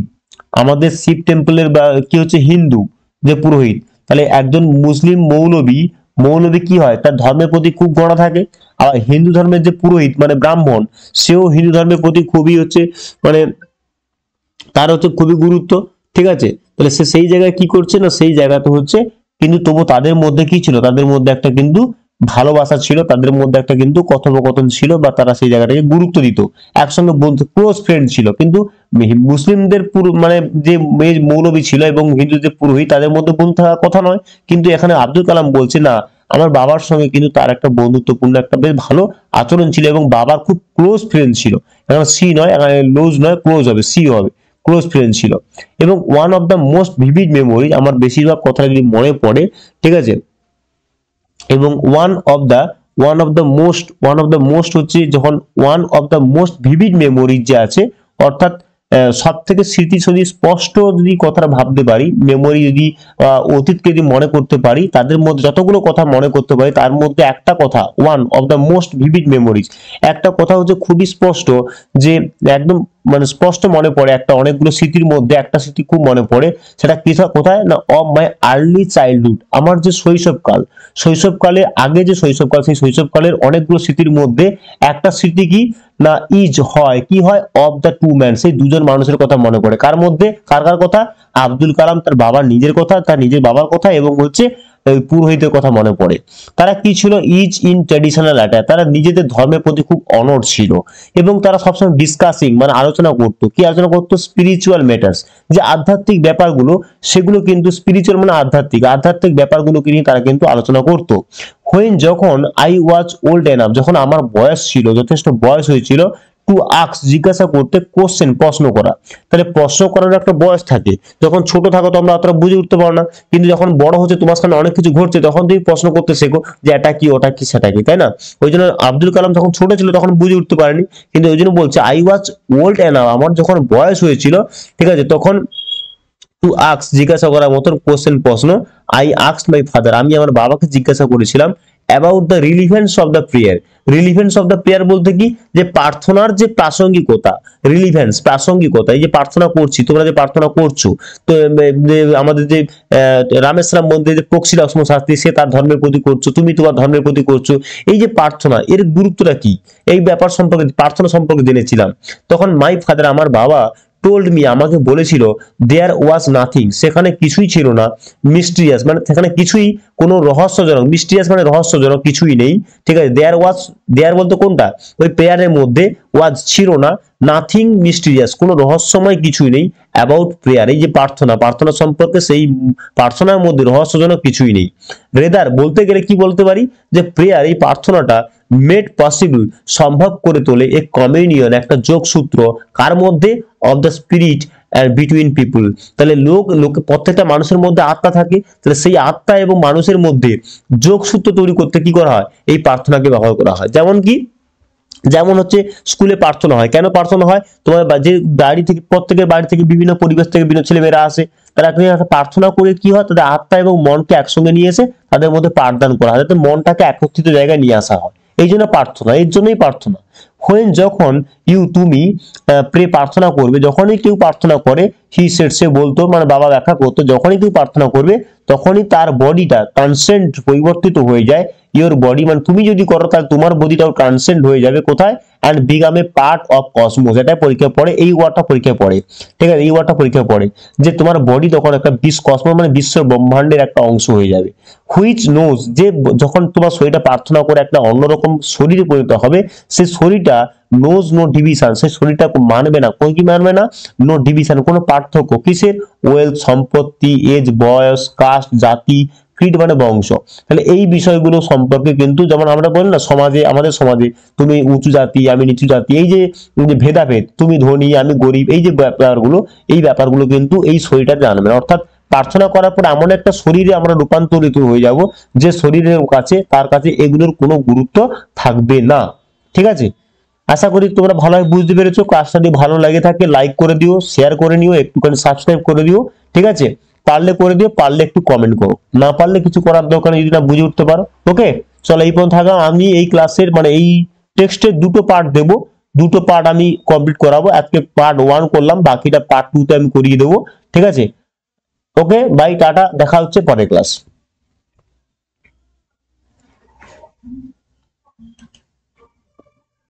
আমাদের শিব টেম্পলের কি হচ্ছে? হিন্দু যে পুরোহিত। তাহলে একজন মুসলিম মৌলবী, মৌলবী কি হয়? তার ধর্মের প্রতি খুব গণা থাকে। আর হিন্দু ধর্মের যে পুরোহিত মানে ব্রাহ্মণ, সেও হিন্দু ধর্মের প্রতি খুবই হচ্ছে মানে তার হচ্ছে খুবই গুরুত্ব, ঠিক আছে। তাহলে সে সেই জায়গায় কি করছে না, সেই জায়গাতে হচ্ছে কিন্তু তবু তাদের মধ্যে কি ছিল? তাদের মধ্যে একটা কিন্তু ভালোবাসা ছিল, তাদের মধ্যে একটা কিন্তু কথোপকথন ছিল, বা তারা সেই জায়গাটাকে গুরুত্ব দিত, একসঙ্গে বন্ধু, ক্লোজ ফ্রেন্ড ছিল। কিন্তু মুসলিমদের মানে যে মৌলবী ছিল এবং হিন্দু যে পুরোহিত, তাদের মধ্যে বন্ধু থাকার কথা নয়। কিন্তু এখানে আব্দুল কালাম বলছে না, আমার বাবার সঙ্গে কিন্তু তার একটা বন্ধুত্বপূর্ণ একটা বেশ ভালো আচরণ ছিল এবং বাবার খুব ক্লোজ ফ্রেন্ড ছিল। এখানে সি নয়, এখানে লুজ নয়, ক্লোজ হবে, সি হবে, ক্লোজ ফ্রেন্ড ছিল। এবং one of the most vivid memory, আমার বেশিরভাগ কথা যদি মনে পড়ে, ঠিক আছে। এবং ওয়ান অফ দ্য মোস্ট হচ্ছে যখন one of the most vivid memory যে আছে, অর্থাৎ সব থেকে স্মৃতি যদি স্পষ্ট যদি কথাটা ভাবতে পারি, মেমোরি যদি অতীতকে যদি মনে করতে পারি, তাদের মধ্যে যতগুলো কথা মনে করতে পারি, তার মধ্যে একটা কথা, one of the most vivid memories, একটা কথা হচ্ছে খুবই স্পষ্ট, যে একদম মানে স্পষ্ট মনে পড়ে, একটা অনেকগুলো স্মৃতির মধ্যে একটা স্মৃতি খুব মনে পড়ে। সেটা কোথায় না, অফ মাই আর্লি চাইল্ডহুড, আমার যে শৈশবকাল, শৈশবকালে আগে যে শৈশবকাল, সেই শৈশবকালের অনেকগুলো স্মৃতির মধ্যে একটা স্মৃতি কি না, কি হয়, অফ দ্য টু ম্যান, সেই দুজন মানুষের কথা মনে পড়ে। কার মধ্যে? কার কার কথা? আব্দুল কালাম তার বাবার নিজের কথা, তার নিজের বাবার কথা, এবং হচ্ছে পুরোহিতের কথা মনে পড়ে। তারা কি ছিল? ইজ ইন ট্র্যাডিশনাল অ্যাটায়ার, তারা নিজেদের ধর্মের প্রতি খুব অনড় ছিল এবং তারা সবসময় ডিসকাসিং মানে আলোচনা করতো, কি আলোচনা করতো? স্পিরিচুয়াল ম্যাটার্স, যে আধ্যাত্মিক ব্যাপারগুলো, সেগুলো কিন্তু স্পিরিচুয়াল মানে আধ্যাত্মিক ব্যাপারগুলোকে নিয়ে তারা কিন্তু আলোচনা করতো। হোয়েন, যখন আই ওয়াজ ওল্ড এনাফ, যখন আমার বয়স ছিল, যথেষ্ট বয়স হয়েছিল, টু আস্ক, জিজ্ঞাসা করতে, কোশ্চেন, প্রশ্ন করা। তাহলে প্রশ্ন করার একটা বয়স থাকে, যখন ছোট থাকো তোমরা অতটা বুঝে উঠতে পারো না, কিন্তু যখন বড় হচ্ছে, তোমার সামনে অনেক কিছু ঘটছে, তখন তুমি প্রশ্ন করতে শেখো যে এটা কি, ওটা কি, সেটা কি, তাই না? ওই জন্য আব্দুল কালাম যখন ছোট ছিল তখন বুঝে উঠতে পারেনি, কিন্তু ওই জন্য বলছে আই ওয়াজ ওল্ড এনাফ, আমার যখন বয়স হয়েছিল, ঠিক আছে, তখন টু আস্ক, জিজ্ঞাসা করার মতন কোশ্চেন, প্রশ্ন, আই আস্কড মাই ফাদার, আমি আমার বাবাকে জিজ্ঞাসা করেছিলাম, about the relevance of the prayer. Relevance of the prayer বলতে কি, যে প্রার্থনার যে প্রাসঙ্গিকতা, রিলিভেন্স প্রাসঙ্গিকতা, এই যে প্রার্থনা করছি, তোমরা যে প্রার্থনা করছো, তো আমাদের যে রামেশ্বরম মন্দিরে যে প্রক্সি লক্ষ্মণ শাস্ত্রী, সে তার ধর্মের প্রতি করছো, তুমি তোমার ধর্মের প্রতি করছো, এই যে প্রার্থনা, এর গুরুত্বটা কি, এই ব্যাপার সম্পর্কে, প্রার্থনা সম্পর্কে জেনেছিলাম। তখন মাই ফাদার, আমার বাবা, টোল্ড মি, আমাকে বলেছিল, দেয়ার ওয়াজ নাথিং, সেখানে কিছুই ছিল না, মিস্টিরিয়াস মানে সেখানে কিছুই কোনো রহস্যজনক, মিস্টিরিয়াস মানে রহস্যজনক কিছুই নেই, ঠিক আছে। দেয়ার বলতে কোনটা? ওই প্রেয়ারের মধ্যে, ওয়াজ ছিল না, নাথিং মিস্টিরিয়াস, কোনো রহস্যময় কিছুই নেই, অ্যাবাউট প্রেয়ার, এই যে প্রার্থনা সম্পর্কে, সেই প্রার্থনার মধ্যে রহস্যজনক কিছুই নেই। রেদার বলতে গেলে কি বলতে পারি, যে প্রেয়ার, এই প্রার্থনাটা মেড পসিবল, সম্ভব করে তোলে, এ কমিউনিয়ন, একটা যোগসূত্র, কার মধ্যে? অফ দ্য স্পিরিট বিটুইন পিপুল। তাহলে প্রত্যেকটা মানুষের মধ্যে আত্মা থাকে, তাহলে সেই আত্মা এবং মানুষের মধ্যে যোগসূত্র তৈরি করতে কি করা হয়? এই প্রার্থনাকে ব্যবহার করা হয়। যেমন হচ্ছে স্কুলে প্রার্থনা হয়, কেন প্রার্থনা হয়? তোমার যে বাড়ি থেকে, প্রত্যেকের বাড়ি থেকে, বিভিন্ন পরিবেশ থেকে বিভিন্ন ছেলেমেয়েরা আসে, তারা প্রার্থনা করে কি হয়, তাদের আত্মা এবং মনকে একসঙ্গে নিয়ে এসে তাদের মধ্যে পাঠদান করা হয়, যাতে মনটাকে একত্রিত জায়গায় নিয়ে আসা হয়, এই জন্য প্রার্থনা, এর জন্যই প্রার্থনা। হোয়েন, যখন তুমি প্রার্থনা করবে, যখনই কেউ প্রার্থনা করে, হি সেড, সে বলতো, মানে বাবা ব্যাখ্যা করতো, যখনই কেউ প্রার্থনা করবে, তখনই তার বডিটা কনসেন্ট পরিবর্তিত হয়ে যায়, ইওর বডি মানে তুমি যদি করো, তাহলে তোমার বডিটাও কনসেন্ট হয়ে যাবে, কোথায়? And become a part of Cosmos, এটা পরীক্ষা পড়ে, এই ওয়ার্ডটা পরীক্ষা পড়ে, ঠিক আছে, এই ওয়ার্ডটা পরীক্ষা পড়ে, যে তোমার বডি তখন একটা কসমোস মানে বিশ্ব ব্রহ্মাণ্ডের একটা অংশ হয়ে যাবে। হুইচ নোজ, যে যখন তোমার শরীরটা প্রার্থনা করে একটা অন্যরকম শরীরে পরিণত হবে, সেই শরীরটা নোজ নো ডিভিশন, সেই শরীরটা মানবে না, কি মানবে না? নো ডিভিশন, কোনো পার্থক্য, কিসের? ওয়েলথ, সম্পত্তি, এজ, বয়স, কাস্ট, জাতি, ক্রিড মানে বংশ। তাহলে এই বিষয়গুলো সম্পর্কে কিন্তু যেমন আমরা বলি না সমাজে, আমাদের সমাজে তুমি উঁচু জাতি আমি নিচু জাতি, এই যে ভেদাভেদ, তুমি ধনী আমি গরিব, এই যে ব্যাপারগুলো, এই ব্যাপারগুলো কিন্তু এই শরীরটাতে আনবে না। অর্থাৎ প্রার্থনা করার পর এমন একটা শরীরে আমরা রূপান্তরিত হয়ে যাব যে শরীরের কাছে, তার কাছে এগুলোর কোনো গুরুত্ব থাকবে না। ঠিক আছে, আশা করি তোমরা ভালোভাবে বুঝতে পেরেছো। ক্লাসটা যদি ভালো লাগে থাকে লাইক করে দিও, শেয়ার করে নিও, একটুখানি সাবস্ক্রাইব করে দিও। ঠিক আছে, পারলে করে দিও, পারলে একটু কমেন্ট করো, না পারলে কিছু করার দরকার নেই যদি না বুঝে উঠতে পারো। ওকে, চলো এই পর্যন্ত থাকলাম। আমি এই ক্লাসের মানে এই টেক্সটের দুটো পার্ট দেবো, দুটো পার্ট আমি কমপ্লিট করাবো। আজকে পার্ট 1 করলাম, বাকিটা পার্ট 2 তে আমি করিয়ে দেবো। ঠিক আছে, ওকে বাই, টাটা, দেখা হচ্ছে পরের ক্লাস।